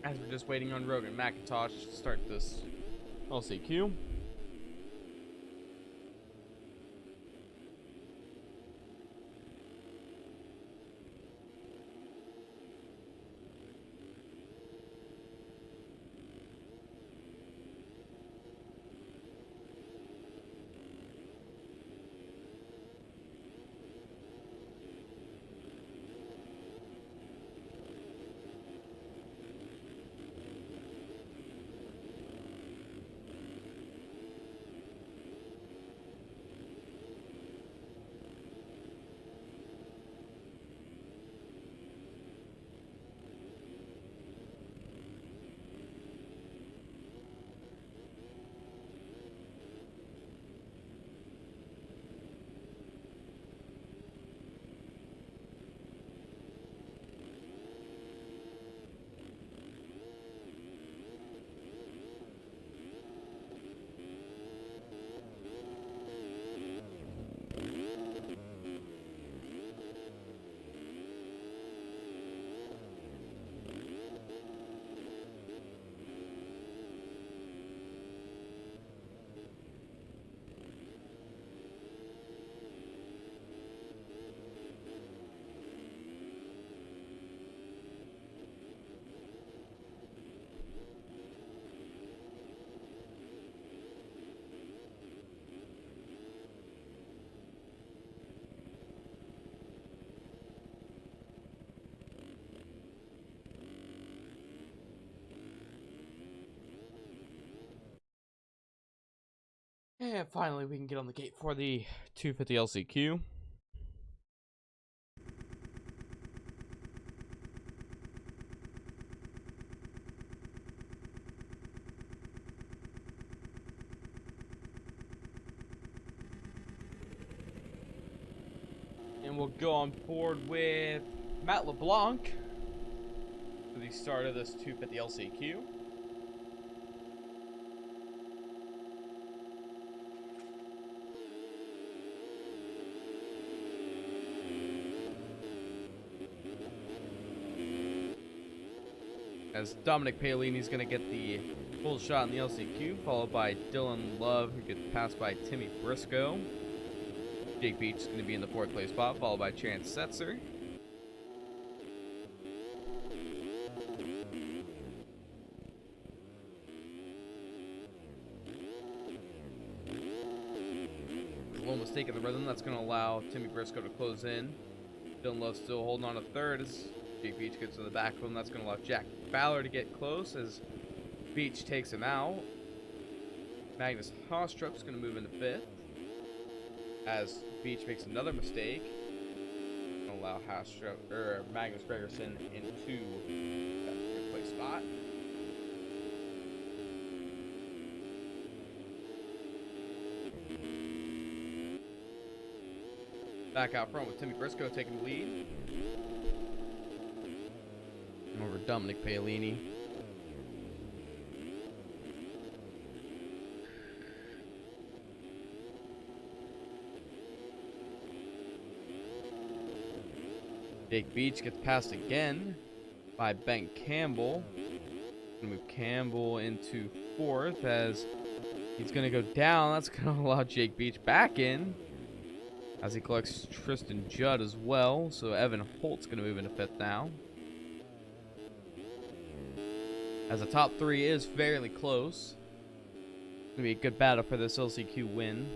Speaker 1: As we're just waiting on Rogan McIntosh to start this LCQ. And finally, we can get on the gate for the 250 LCQ. And we'll go on board with Matt LeBlanc for the start of this 250 LCQ. As Dominic Paolini's going to get the full shot in the LCQ, followed by Dylan Love, who gets passed by Timmy Briscoe. Jake Beach is going to be in the 4th place spot, followed by Chance Setzer. A little mistake in the rhythm, that's going to allow Timmy Briscoe to close in. Dylan Love still holding on to 3rd as Jake Beach gets to the back of him. That's going to allow Jack Fowler to get close as Beach takes him out. Magnus Hostrup is going to move into 5th as Beach makes another mistake. Going to allow Magnus Gregerson into that 3rd place spot. Back out front with Timmy Briscoe taking the lead. Over Dominic Paolini. Jake Beach gets passed again by Ben Campbell. Gonna move Campbell into 4th as he's gonna go down. That's gonna allow Jake Beach back in as he collects Tristan Judd as well. So Evan Holt's gonna move into 5th now. As the top 3 is fairly close. It's gonna be a good battle for this LCQ win.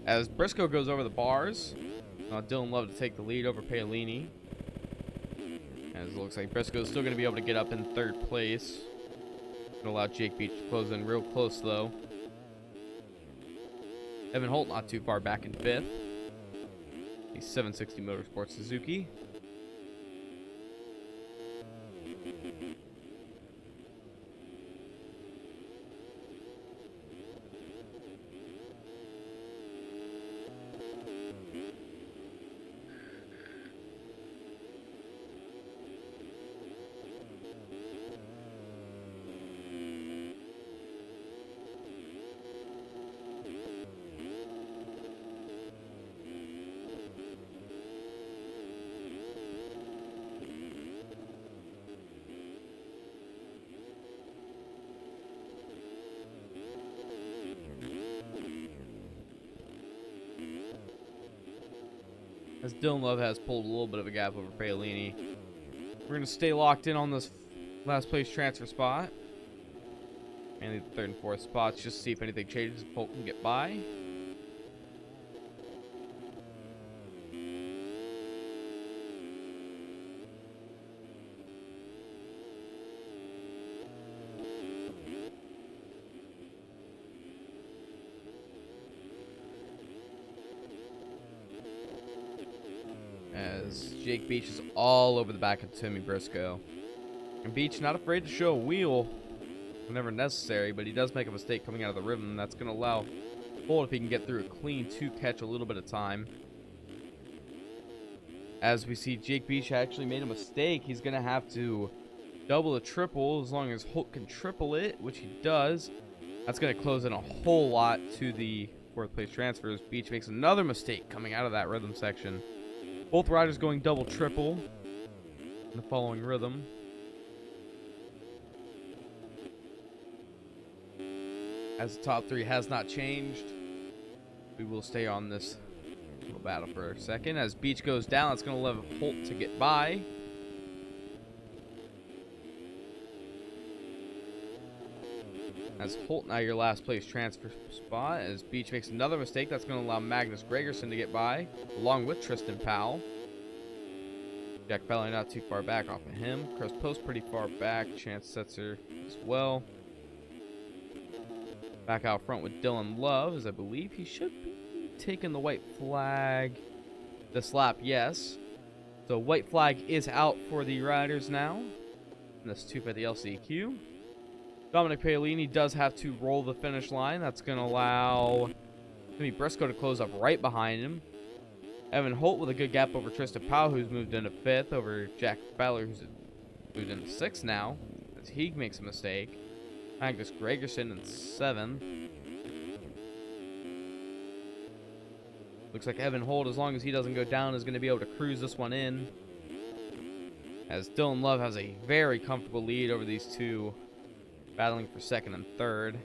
Speaker 1: As Briscoe goes over the bars, Dylan Love to take the lead over Paolini. As it looks like Briscoe's still going to be able to get up in 3rd place. Going to allow Jake Beach to close in real close though. Evan Holt not too far back in 5th. The 760 Motorsports Suzuki. As Dylan Love has pulled a little bit of a gap over Paolini. We're going to stay locked in on this last place transfer spot. And the 3rd and 4th spots, just to see if anything changes. Polk can get by. As Jake Beach is all over the back of Timmy Briscoe. And Beach not afraid to show a wheel whenever necessary, but he does make a mistake coming out of the rhythm. That's going to allow Holt, if he can get through a clean, to catch a little bit of time. As we see Jake Beach actually made a mistake. He's going to have to double a triple as long as Holt can triple it, which he does. That's going to close in a whole lot to the 4th place transfers. Beach makes another mistake coming out of that rhythm section. Both riders going double triple in the following rhythm. as the top 3 has not changed. We will stay on this little battle for a second. As Beach goes down, it's going to allow Holt to get by. As Holt, now your last place transfer spot. As Beach makes another mistake, that's going to allow Magnus Gregerson to get by, along with Tristan Powell. Jack Belley not too far back off of him. Chris Post pretty far back. Chance Setzer as well. Back out front with Dylan Love, as I believe he should be taking the white flag this lap, yes. So white flag is out for the riders now. And this 250 LCQ. Dominic Paolini does have to roll the finish line. That's going to allow Timmy Briscoe to close up right behind him. Evan Holt with a good gap over Tristan Powell, who's moved into 5th, over Jack Fowler, who's moved into 6th now, as he makes a mistake. Magnus Gregerson in 7th. Looks like Evan Holt, as long as he doesn't go down, is going to be able to cruise this one in. As Dylan Love has a very comfortable lead over these two, battling for 2nd and 3rd.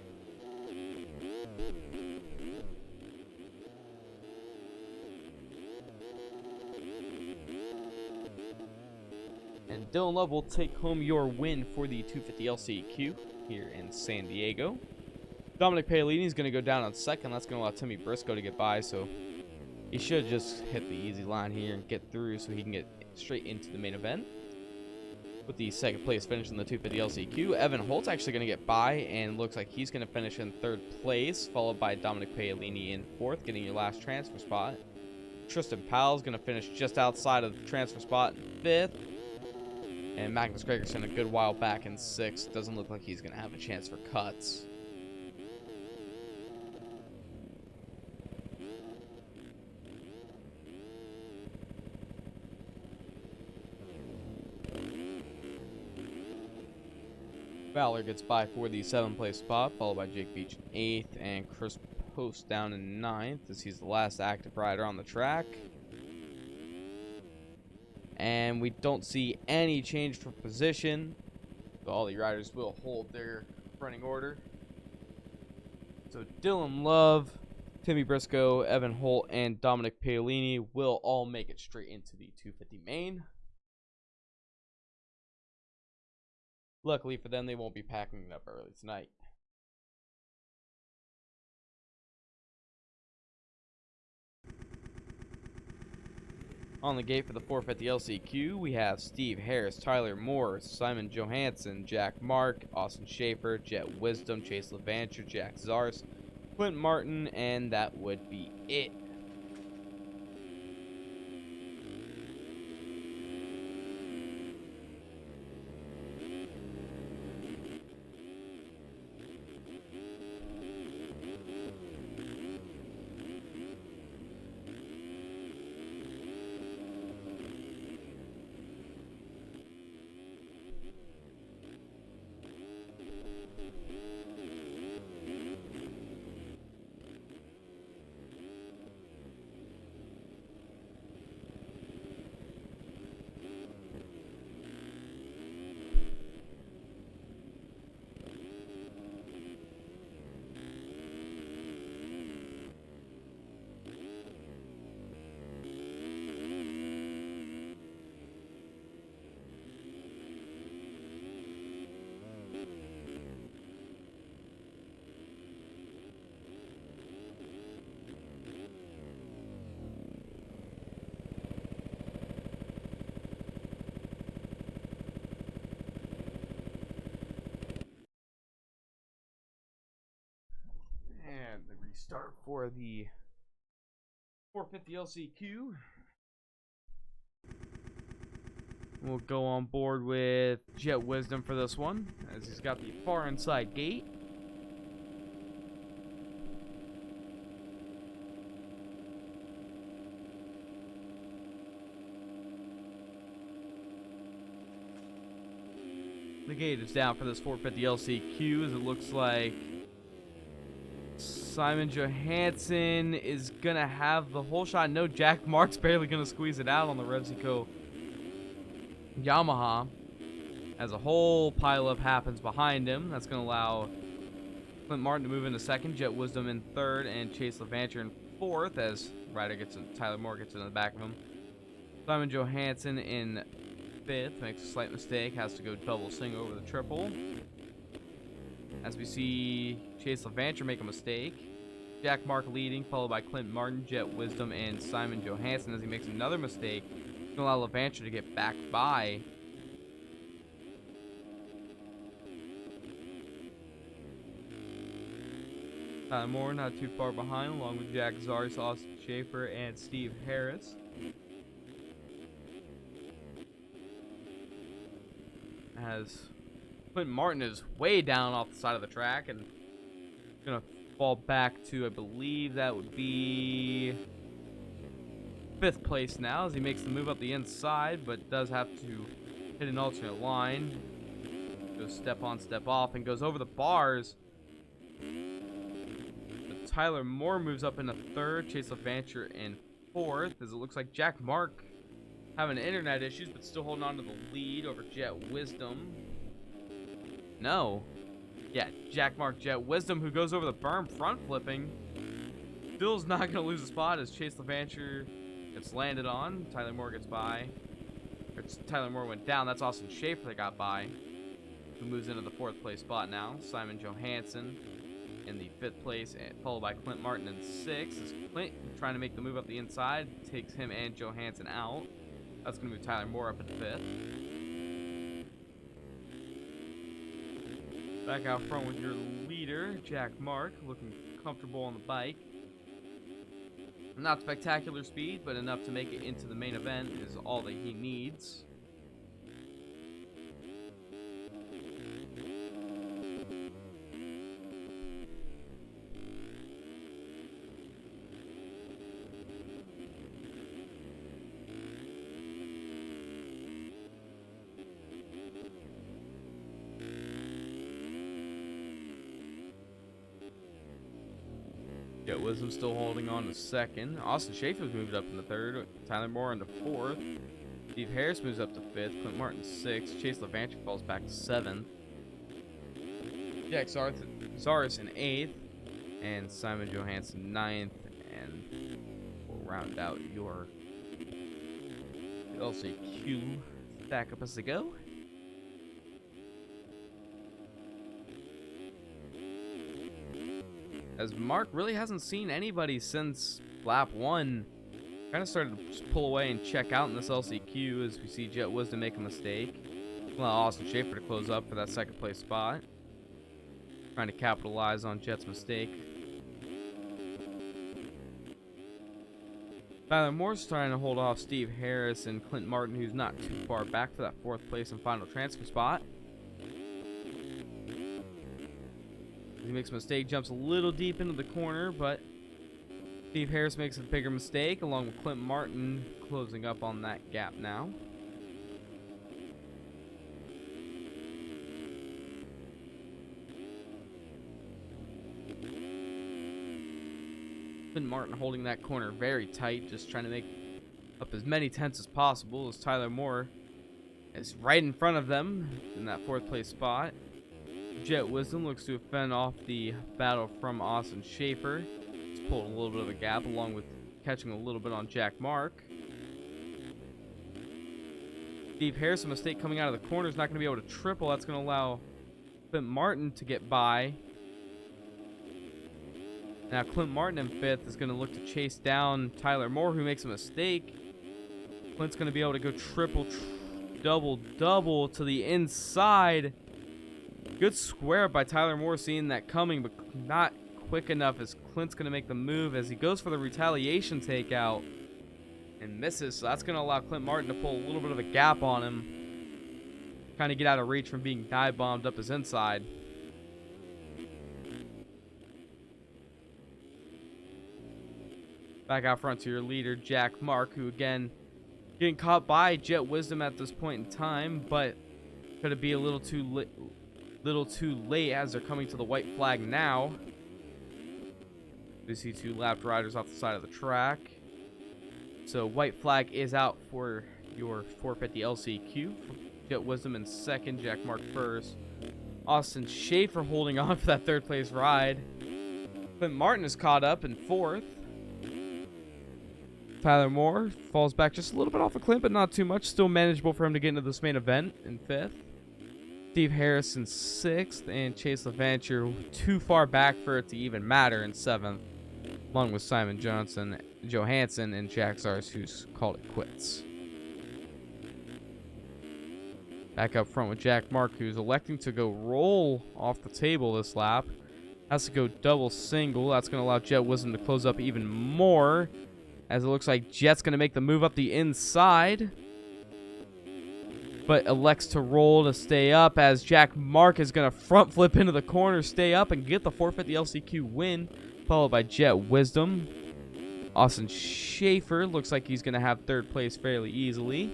Speaker 1: And Dylan Love will take home your win for the 250 LCQ here in San Diego. Dominic Paolini is going to go down on 2nd. That's going to allow Timmy Briscoe to get by, so he should just hit the easy line here and get through so he can get straight into the main event. With the 2nd place finish in the 250 LCQ, Evan Holt's actually going to get by, and looks like he's going to finish in 3rd place, followed by Dominic Paolini in 4th, getting your last transfer spot. Tristan Powell's going to finish just outside of the transfer spot in 5th. And Magnus Gregerson a good while back in 6th. Doesn't look like he's going to have a chance for cuts. Fowler gets by for the 7th place spot, followed by Jake Beach in 8th, and Chris Post down in 9th, as he's the last active rider on the track. And we don't see any change for position, so all the riders will hold their running order. So Dylan Love, Timmy Briscoe, Evan Holt, and Dominic Paolini will all make it straight into the 250 main. Luckily for them, they won't be packing it up early tonight. On the gate for the 450 LCQ, we have Steve Harris, Tyler Moore, Simon Johansson, Jack Mark, Austin Schaefer, Jet Wisdom, Chase Levanture, Jack Zars, Clint Martin, and that would be it. The restart for the 450 LCQ. We'll go on board with Jet Wisdom for this one, as he's got the far inside gate. The gate is down for this 450 LCQ, as it looks like Simon Johansson is going to have the whole shot. No, Jack Mark's barely going to squeeze it out on the Revsico Yamaha, as a whole pileup happens behind him. That's going to allow Clint Martin to move into second, Jet Wisdom in third, and Chase Levanter in fourth as Tyler Moore gets in the back of him. Simon Johansson in fifth, makes a slight mistake, has to go double swing over the triple. As we see Chase Levanter make a mistake. Jack Mark leading, followed by Clint Martin, Jet Wisdom, and Simon Johansson as he makes another mistake. It's going to allow Levanter to get back by. Tyler Moore not too far behind, along with Jack Zaris, Austin Schaefer, and Steve Harris. As Clint Martin is way down off the side of the track and gonna fall back to, I believe that would be 5th place now, as he makes the move up the inside, but does have to hit an alternate line. Goes step on, step off, and goes over the bars. But Tyler Moore moves up into 3rd, Chase Levanter in 4th, as it looks like Jack Mark having internet issues, but still holding on to the lead over Jet Wisdom. No. Yeah, Jack Mark, Jet Wisdom, who goes over the berm front flipping. Still's not going to lose a spot as Chase Levanter gets landed on. Tyler Moore gets by. Tyler Moore went down. That's Austin Schaefer that got by, who moves into the 4th place spot now. Simon Johansson in the 5th place, followed by Clint Martin in 6th. As Clint, trying to make the move up the inside, takes him and Johansson out. That's going to move Tyler Moore up in 5th. Back out front with your leader, Jack Mark, looking comfortable on the bike. Not spectacular speed, but enough to make it into the main event is all that he needs. Jet Wisdom still holding on to 2nd. Austin Schaefer's moved up in the 3rd. Tyler Moore into 4th. Steve Harris moves up to 5th. Clint Martin 6th. Chase Levanter falls back to 7th. Jack Zaris in 8th. And Simon Johansson 9th. And we'll round out your LCQ stack up as they go. As Mark really hasn't seen anybody since lap 1. Kind of started to pull away and check out in this LCQ as we see Jet Wisdom make a mistake. Allow Austin Schaefer to close up for that 2nd place spot. Trying to capitalize on Jet's mistake. Tyler Moore's trying to hold off Steve Harris and Clint Martin, who's not too far back for that 4th place and final transfer spot. He makes a mistake, jumps a little deep into the corner, but Steve Harris makes a bigger mistake, along with Clint Martin closing up on that gap now. Clint Martin holding that corner very tight, just trying to make up as many tenths as possible, as Tyler Moore is right in front of them in that 4th place spot. Jet Wisdom looks to fend off the battle from Austin Schaefer. He's pulled a little bit of a gap, along with catching a little bit on Jack Mark. Steve Harris, a mistake coming out of the corner, is not going to be able to triple. That's going to allow Clint Martin to get by. Now Clint Martin in 5th is going to look to chase down Tyler Moore, who makes a mistake. Clint's going to be able to go triple, double to the inside. Good square by Tyler Moore, seeing that coming, but not quick enough, as Clint's going to make the move as he goes for the retaliation takeout and misses. So that's going to allow Clint Martin to pull a little bit of a gap on him, kind of get out of reach from being dive bombed up his inside. Back out front to your leader, Jack Mark, who again getting caught by Jet Wisdom at this point in time, but could it be a little too late as they're coming to the white flag now. We see 2 lapped riders off the side of the track. So white flag is out for your 450 LCQ. Jet Wisdom in 2nd, Jack Mark 1st, Austin Schaefer holding on for that third place ride. Clint Martin is caught up in fourth. Tyler Moore falls back just a little bit off a cliff, but not too much. Still manageable for him to get into this main event in fifth. Steve Harrison sixth, and Chase LaVanture too far back for it to even matter in seventh, along with Simon Johansson, and Jack Zars, who's called it quits. Back up front with Jack Mark, who's electing to go roll off the table this lap. Has to go double single. That's going to allow Jet Wisdom to close up even more, as it looks like Jet's going to make the move up the inside, but elects to roll to stay up, as Jack Mark is going to front flip into the corner, stay up, and get the 450 LCQ win, followed by Jet Wisdom. Austin Schaefer looks like he's going to have third place fairly easily.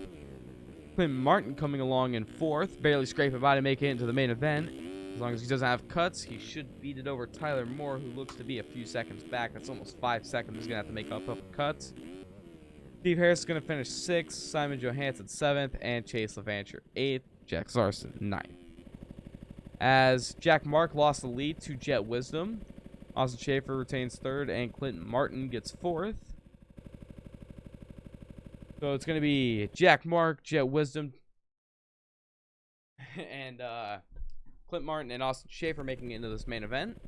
Speaker 1: Clint Martin coming along in fourth, barely scraping by to make it into the main event. As long as he doesn't have cuts, he should beat it over Tyler Moore, who looks to be a few seconds back. That's almost 5 seconds. He's going to have to make up cuts. Steve Harris is going to finish 6th, Simon Johansson 7th, and Chase LaVanture 8th, Jack Zarson 9th. As Jack Mark lost the lead to Jet Wisdom, Austin Schaefer retains 3rd, and Clinton Martin gets 4th. So it's going to be Jack Mark, Jet Wisdom, and Clint Martin and Austin Schaefer making it into this main event.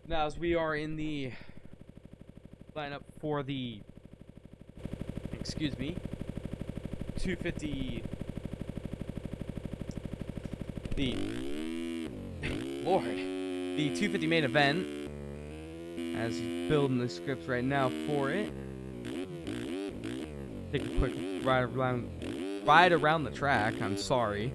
Speaker 1: Now, as we are in the lineup for the, 250, the 250 main event, as he's building the scripts right now for it. Take a quick ride around the track. I'm sorry.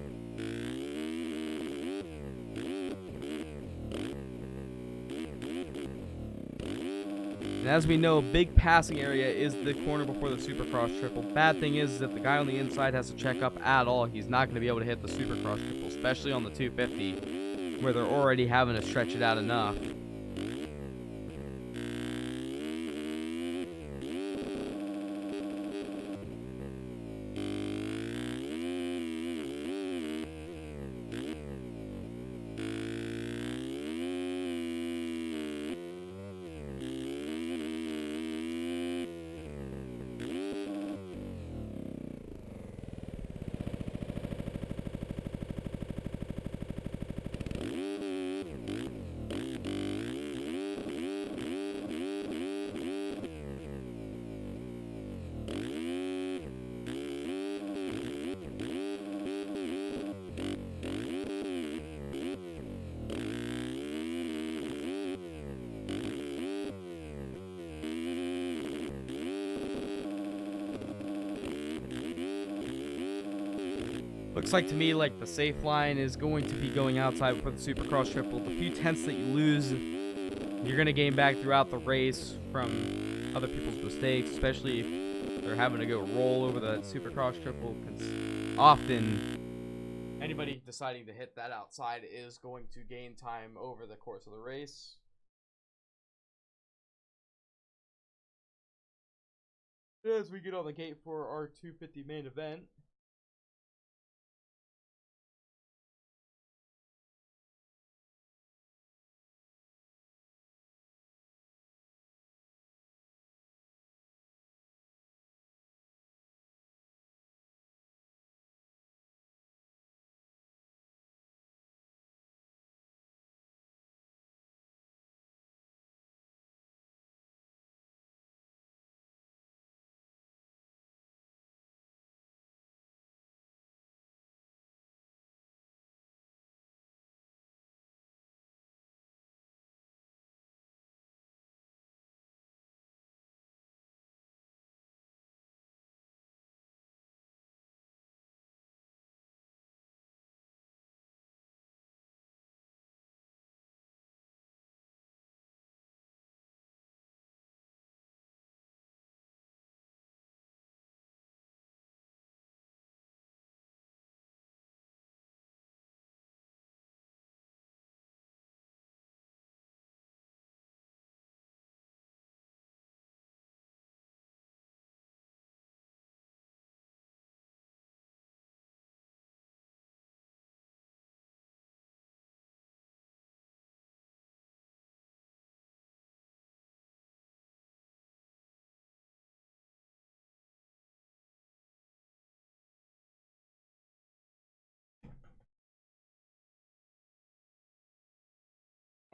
Speaker 1: And as we know, big passing area is the corner before the Supercross triple. Bad thing is that the guy on the inside has to check up at all. He's not going to be able to hit the Supercross triple, especially on the 250, where they're already having to stretch it out enough. Looks like to me like the safe line is going to be going outside for the Supercross triple. The few tenths that you lose, you're going to gain back throughout the race from other people's mistakes, especially if they're having to go roll over the Supercross triple, because often anybody deciding to hit that outside is going to gain time over the course of the race. As we get on the gate for our 250 main event.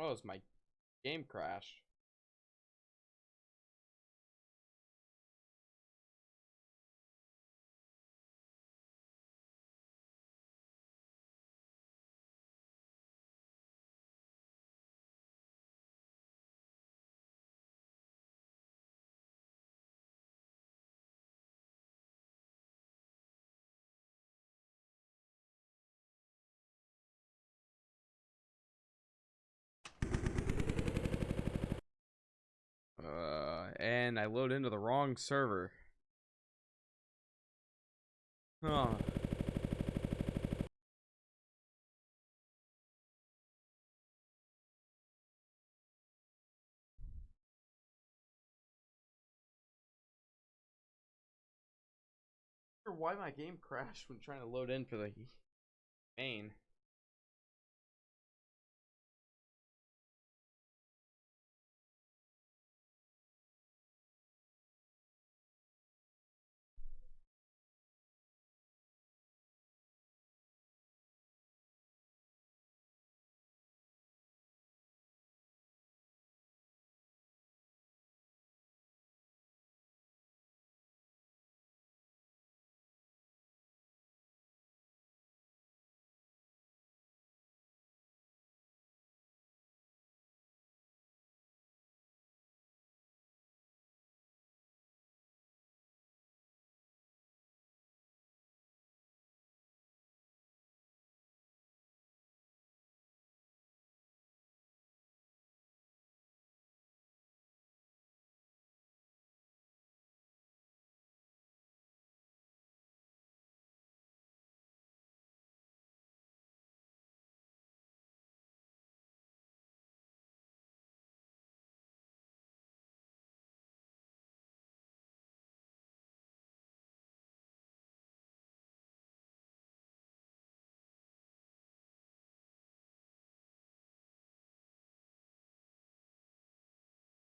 Speaker 1: Oh, it's my game crash. And I load into the wrong server. Oh. Why my game crashed when trying to load in for the main.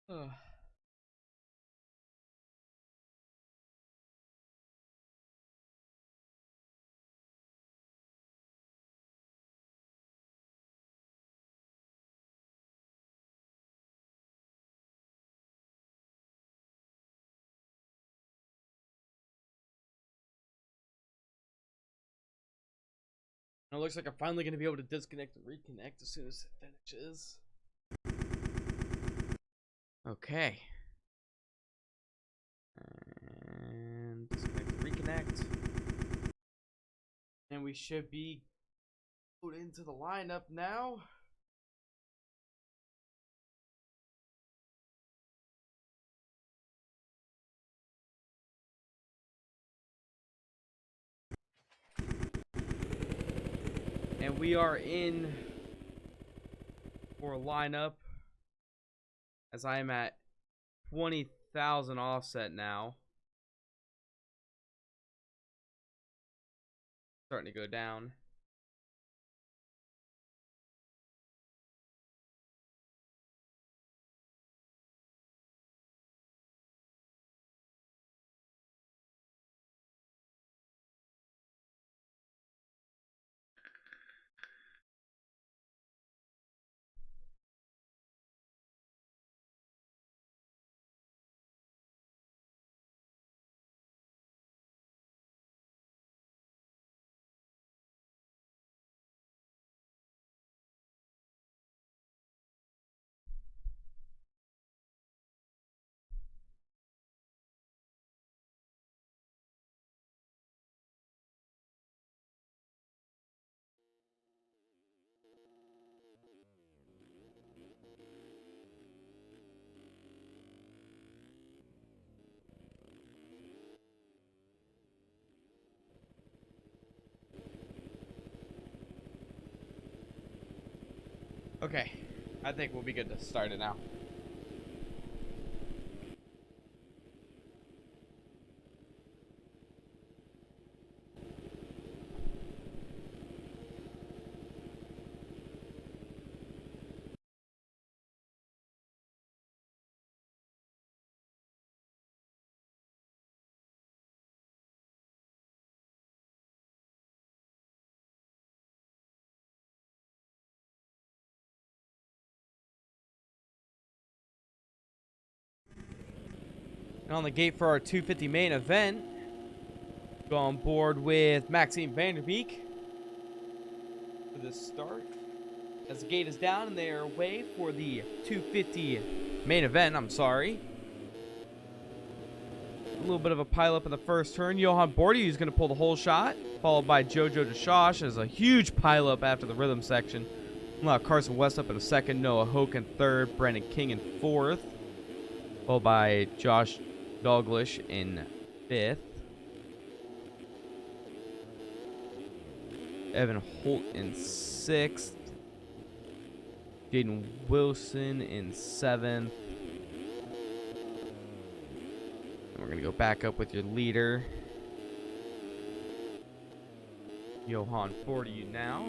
Speaker 1: Ugh. It looks like I'm finally going to be able to disconnect and reconnect as soon as it finishes. Okay. And disconnect and reconnect. And we should be put into the lineup now. And we are in for a lineup as I am at 20,000 offset now. Starting to go down. Okay, I think we'll be good to start it now. And on the gate for our 250 main event, go on board with Maxime Vanderbeek for the start. As the gate is down and they are away for the 250 main event, I'm sorry. A little bit of a pileup in the first turn. Johan Bordy is going to pull the whole shot, followed by Jojo DeShosh as a huge pileup after the rhythm section. Carson West up in a second, Noah Hoke in third, Brandon King in fourth, followed by Josh Douglas in fifth, Evan Holt in sixth, Jaden Wilson in seventh. And we're going to go back up with your leader, Johan Bordy now.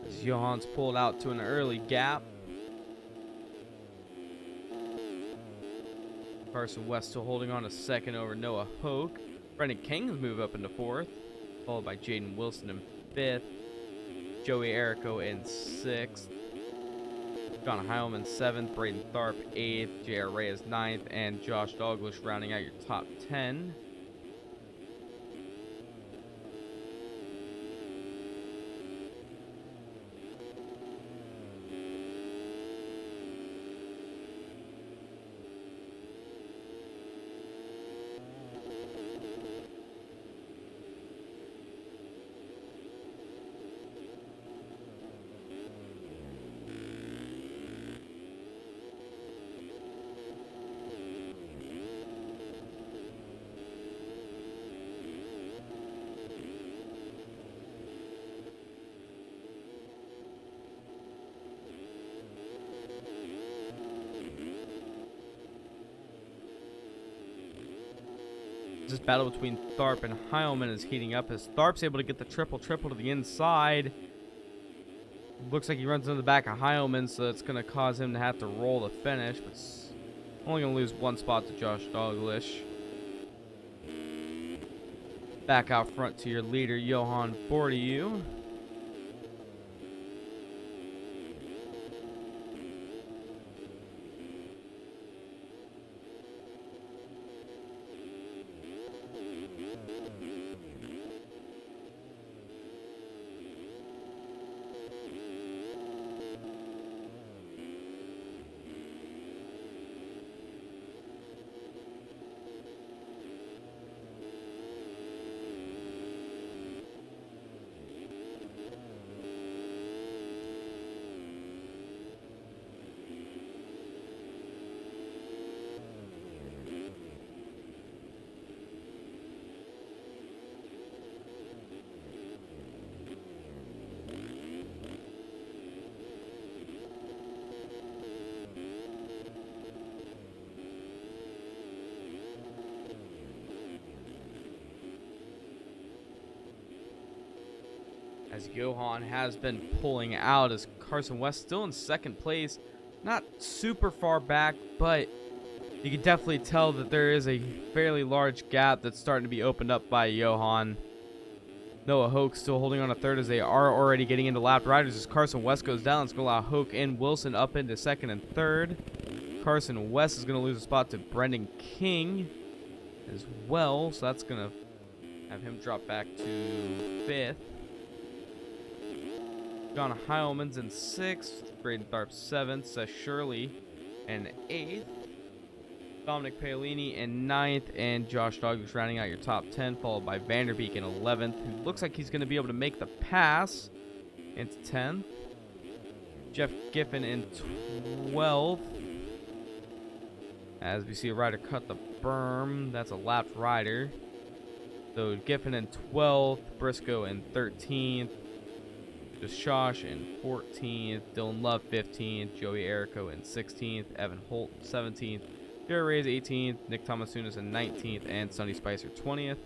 Speaker 1: As Johan's pulled out to an early gap. Carson West still holding on a second over Noah Hoke. Brendan King's move up into fourth, followed by Jaden Wilson in fifth, Joey Erico in sixth, John Heilman seventh, Braden Tharp eighth, J.R. Reyes ninth, and Josh Douglas rounding out your top 10. This battle between Tharp and Heilman is heating up as Tharp's able to get the triple to the inside. Looks like he runs into the back of Heilman, so it's going to cause him to have to roll the finish, but it's only going to lose one spot to Josh Douglas. Back out front to your leader, Johan Bordy. As Johan has been pulling out, as Carson West still in second place. Not super far back, but you can definitely tell that there is a fairly large gap that's starting to be opened up by Johan. Noah Hoke still holding on to third as they are already getting into lapped riders. As Carson West goes down, it's going to allow Hoke and Wilson up into second and third. Carson West is going to lose a spot to Brendan King as well, so that's going to have him drop back to fifth. John Heilman's in sixth, Braden Tharp seventh, Seth Shirley in eighth, Dominic Paolini in ninth, and Josh Douglas rounding out your top 10, followed by Vanderbeek in 11th, who looks like he's going to be able to make the pass into 10th. Jeff Giffen in 12th. As we see a rider cut the berm, that's a lapped rider. So Giffen in 12th, Briscoe in 13th, Josh in 14th, Dylan Love 15th, Joey Erico in 16th, Evan Holt 17th, Jerry Reyes 18th, Nick Tomasunas in 19th, and Sonny Spicer 20th.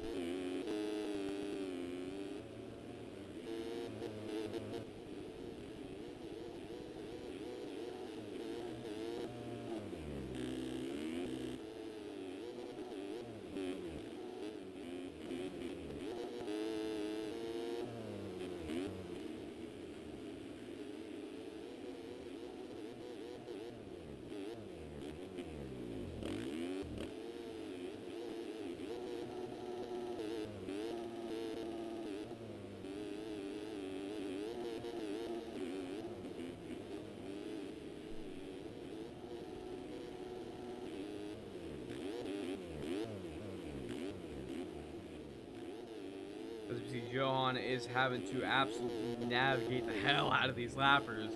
Speaker 1: As you see, Johan is having to absolutely navigate the hell out of these lappers.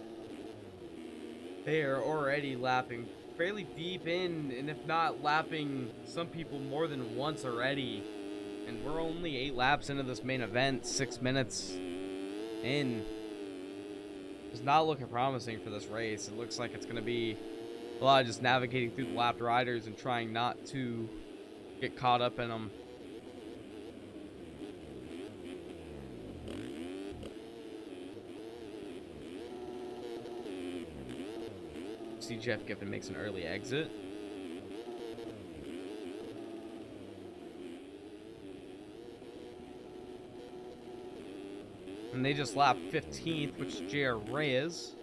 Speaker 1: They are already lapping fairly deep in, and if not lapping some people more than once already. And we're only 8 laps into this main event, 6 minutes in. It's not looking promising for this race. It looks like it's going to be a lot of just navigating through the lapped riders and trying not to get caught up in them. See, Jeff Giffen makes an early exit. And they just lapped 15th, which is J.R. Reyes.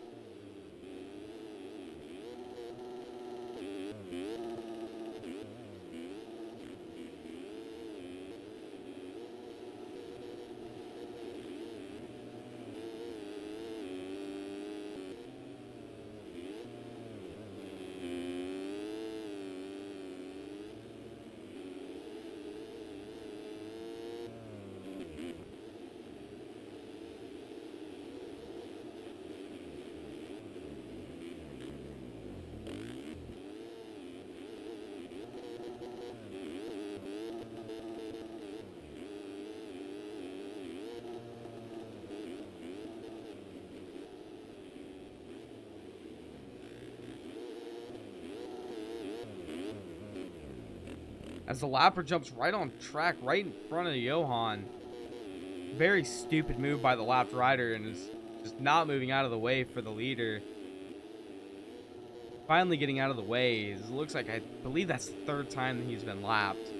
Speaker 1: As the lapper jumps right on track, right in front of Johan. Very stupid move by the lapped rider, and is just not moving out of the way for the leader. Finally getting out of the way. It looks like, I believe that's the 3rd time that he's been lapped.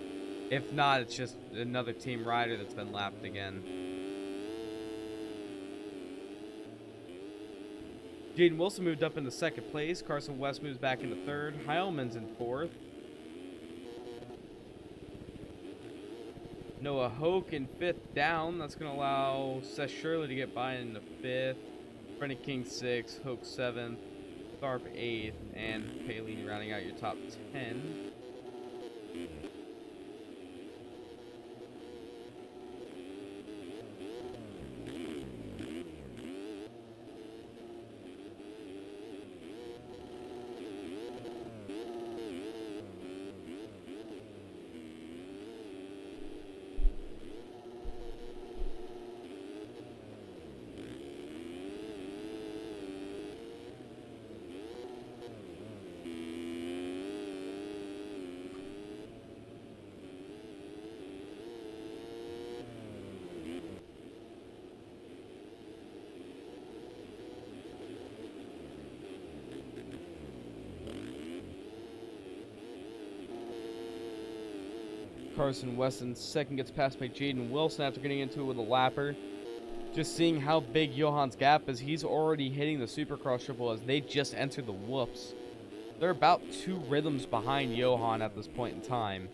Speaker 1: If not, it's just another team rider that's been lapped again. Jaden Wilson moved up into 2nd place. Carson West moves back into 3rd. Heilman's in 4th. Noah Hoke in 5th down. That's going to allow Seth Shirley to get by into 5th. Brennan King 6th. Hoke 7th. Tharp 8th. And Palini rounding out your top 10. Carson Weston 2nd gets passed by Jaden Wilson after getting into it with a lapper. Just seeing how big Johan's gap is, he's already hitting the Supercross triple as they just entered the whoops. They're about 2 rhythms behind Johan at this point in time.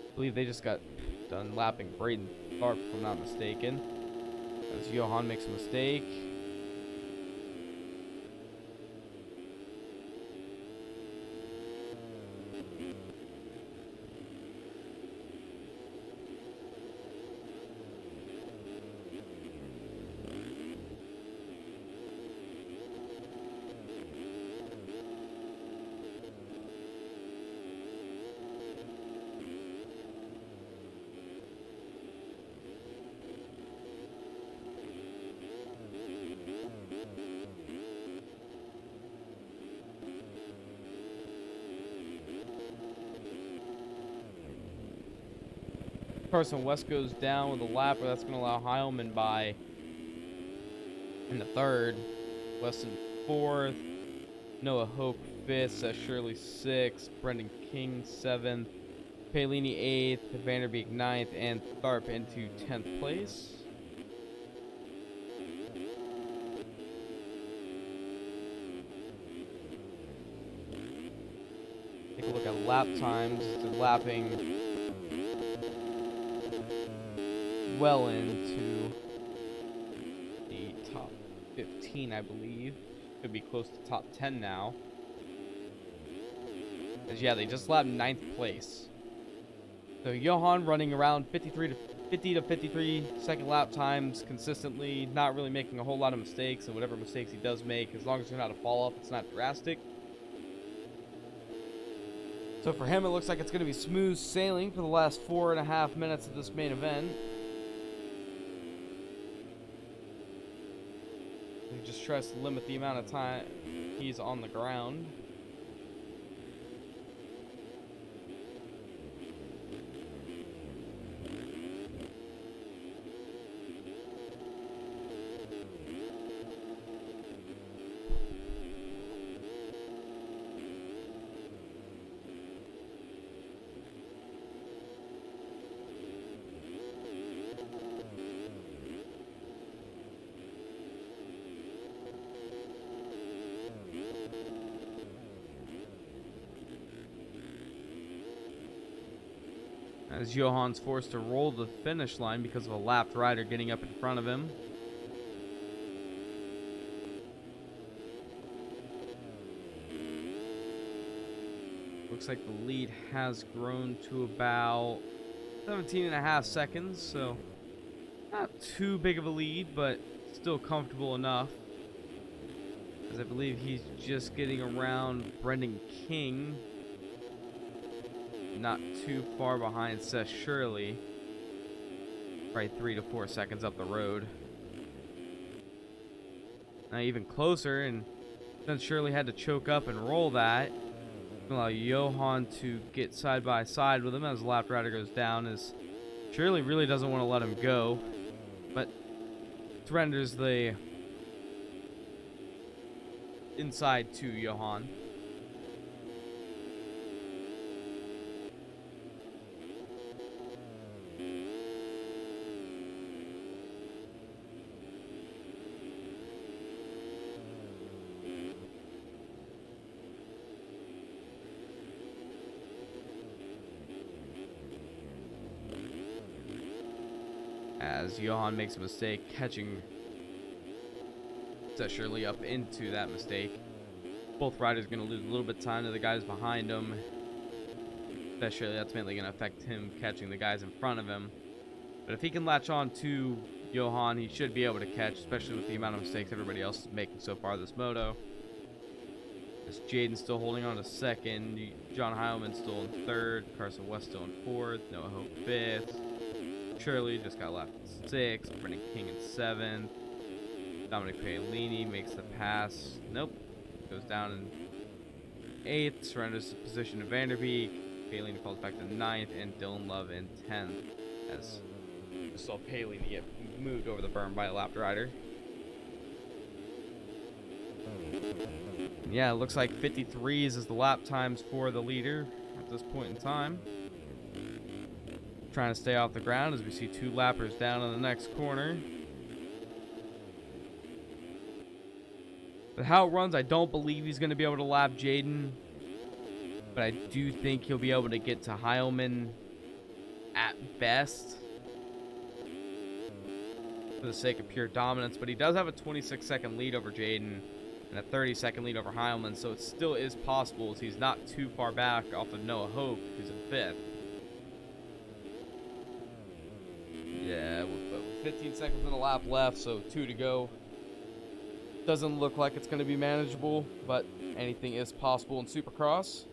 Speaker 1: I believe they just got done lapping Braden Tharp, if I'm not mistaken. As Johan makes a mistake. Carson West goes down with a lap, but that's going to allow Heilman by in the third. Weston fourth. Noah Hope fifth. Seth Shirley sixth. Brendan King seventh. Paolini eighth. Vanderbeek ninth. And Tharp into 10th place. Take a look at lap times. They're lapping well into the top 15, I believe. Could be close to top 10 now. As yeah, they just lapped 9th place. So Johan running around 50 to 53 second lap times consistently, not really making a whole lot of mistakes, and whatever mistakes he does make, as long as they're not a fall off, it's not drastic. So for him, it looks like it's going to be smooth sailing for the last 4.5 minutes of this main event. He just tries to limit the amount of time he's on the ground. As Johan's forced to roll the finish line because of a lapped rider getting up in front of him. Looks like the lead has grown to about 17.5 seconds, so not too big of a lead, but still comfortable enough. As I believe he's just getting around Brendan King. Not too far behind Seth Shirley. Probably 3 to 4 seconds up the road. Now even closer, and then Shirley had to choke up and roll that. Allow Johan to get side by side with him as the lap rider goes down, as Shirley really doesn't want to let him go, but surrenders the inside to Johan. As Johan makes a mistake, catching Seth Shirley up into that mistake. Both riders going to lose a little bit of time to the guys behind him. Seth Shirley, that's mainly going to affect him catching the guys in front of him. But if he can latch on to Johan, he should be able to catch, especially with the amount of mistakes everybody else is making so far this moto. As Jaden still holding on to second, John Heilman still in third, Carson West still in fourth, Noah Hope fifth. Shirley just got left in sixth, Brendan King in seventh. Dominic Paolini makes the pass. Nope. Goes down in eighth, surrenders the position to Vanderbeek. Paolini falls back to ninth, and Dylan Love in 10th. As we saw Paolini get moved over the berm by a lapped rider. Yeah, it looks like 53s is the lap times for the leader at this point in time. Trying to stay off the ground as we see two lappers down in the next corner. But how it runs, I don't believe he's going to be able to lap Jaden. But I do think he'll be able to get to Heilman at best, for the sake of pure dominance. But he does have a 26-second lead over Jaden and a 30-second lead over Heilman. So it still is possible, as he's not too far back off of Noah Hope, who's in 5th. Yeah, with 15 seconds in the lap left, so 2 to go. Doesn't look like it's going to be manageable, but anything is possible in Supercross.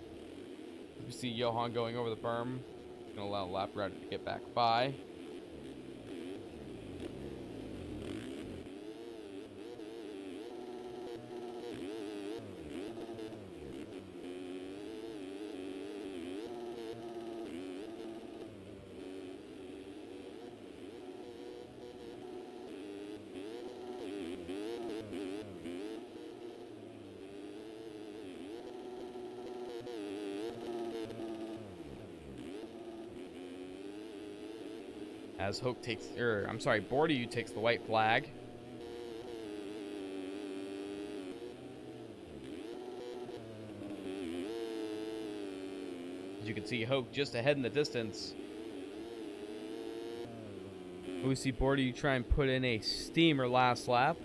Speaker 1: We see Johan going over the berm. Going to allow the lap rider to get back by. As Hoke takes, I'm sorry, Bordeaux takes the white flag. As you can see, Hoke just ahead in the distance. We see Bordeaux try and put in a steamer last lap,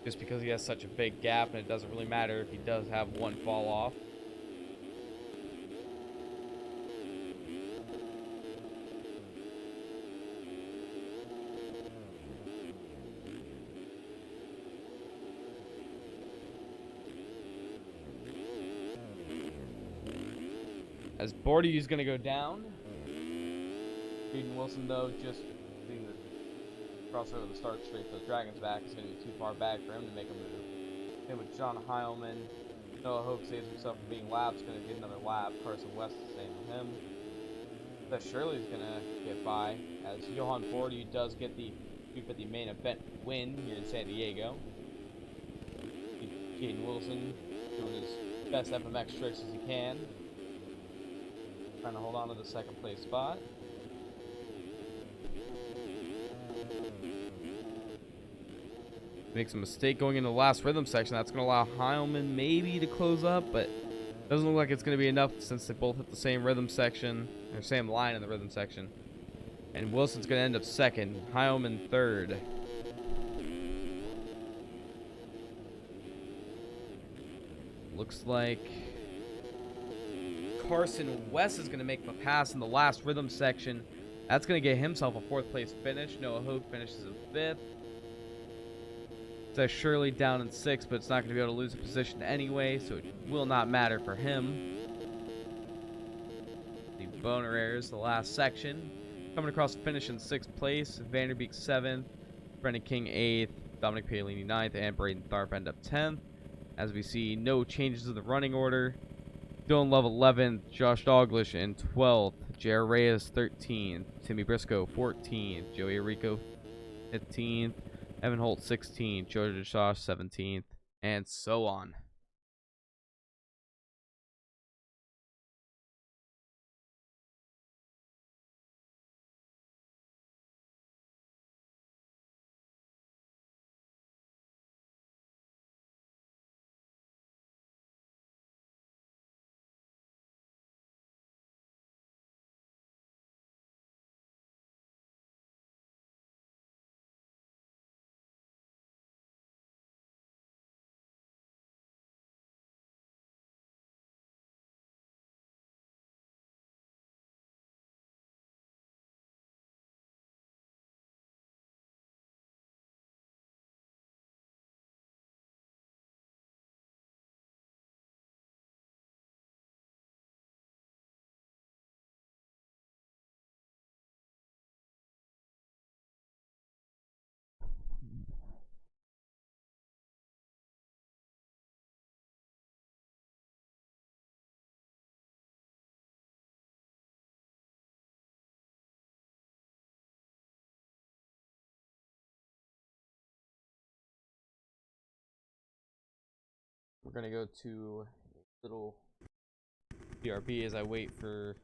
Speaker 1: just because he has such a big gap, and it doesn't really matter if he does have one fall off. As Bordeaux is going to go down. Wilson, though, just doing the crossover the start straight to the Dragon's back is going to be too far back for him to make a move. Same with John Heilman. Noah Hope saves himself from being lapped. Going to get another lap. Carson West is the same with him. That Shirley's going to get by as Johan Bordeaux does get the 250 main event win here in San Diego. Caden Wilson doing his best FMX tricks as he can. Trying to hold on to the second place spot. Makes a mistake going into the last rhythm section. That's going to allow Heilman maybe to close up, but doesn't look like it's going to be enough since they both hit the same rhythm section, or same line in the rhythm section. And Wilson's going to end up second, Heilman third. Looks like Carson West is going to make the pass in the last rhythm section. That's going to get himself a fourth place finish. Noah Hope finishes in fifth. Says Shirley down in sixth, but it's not going to be able to lose a position anyway, so it will not matter for him. The Boner Airs, the last section. Coming across the finish in sixth place, Vanderbeek seventh, Brendan King eighth, Dominic Paolini ninth, and Braden Tharp end up 10th. As we see, no changes in the running order. Dylan Love 11th, Josh Douglas in 12th, J.R. Reyes 13th, Timmy Briscoe 14th, Joey Rico 15th, Evan Holt 16th, Georgia Josh 17th, and so on. We're going to go to a little BRB as I wait for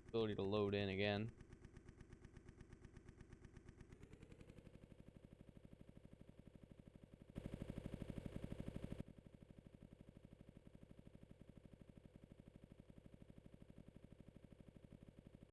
Speaker 1: ability to load in again.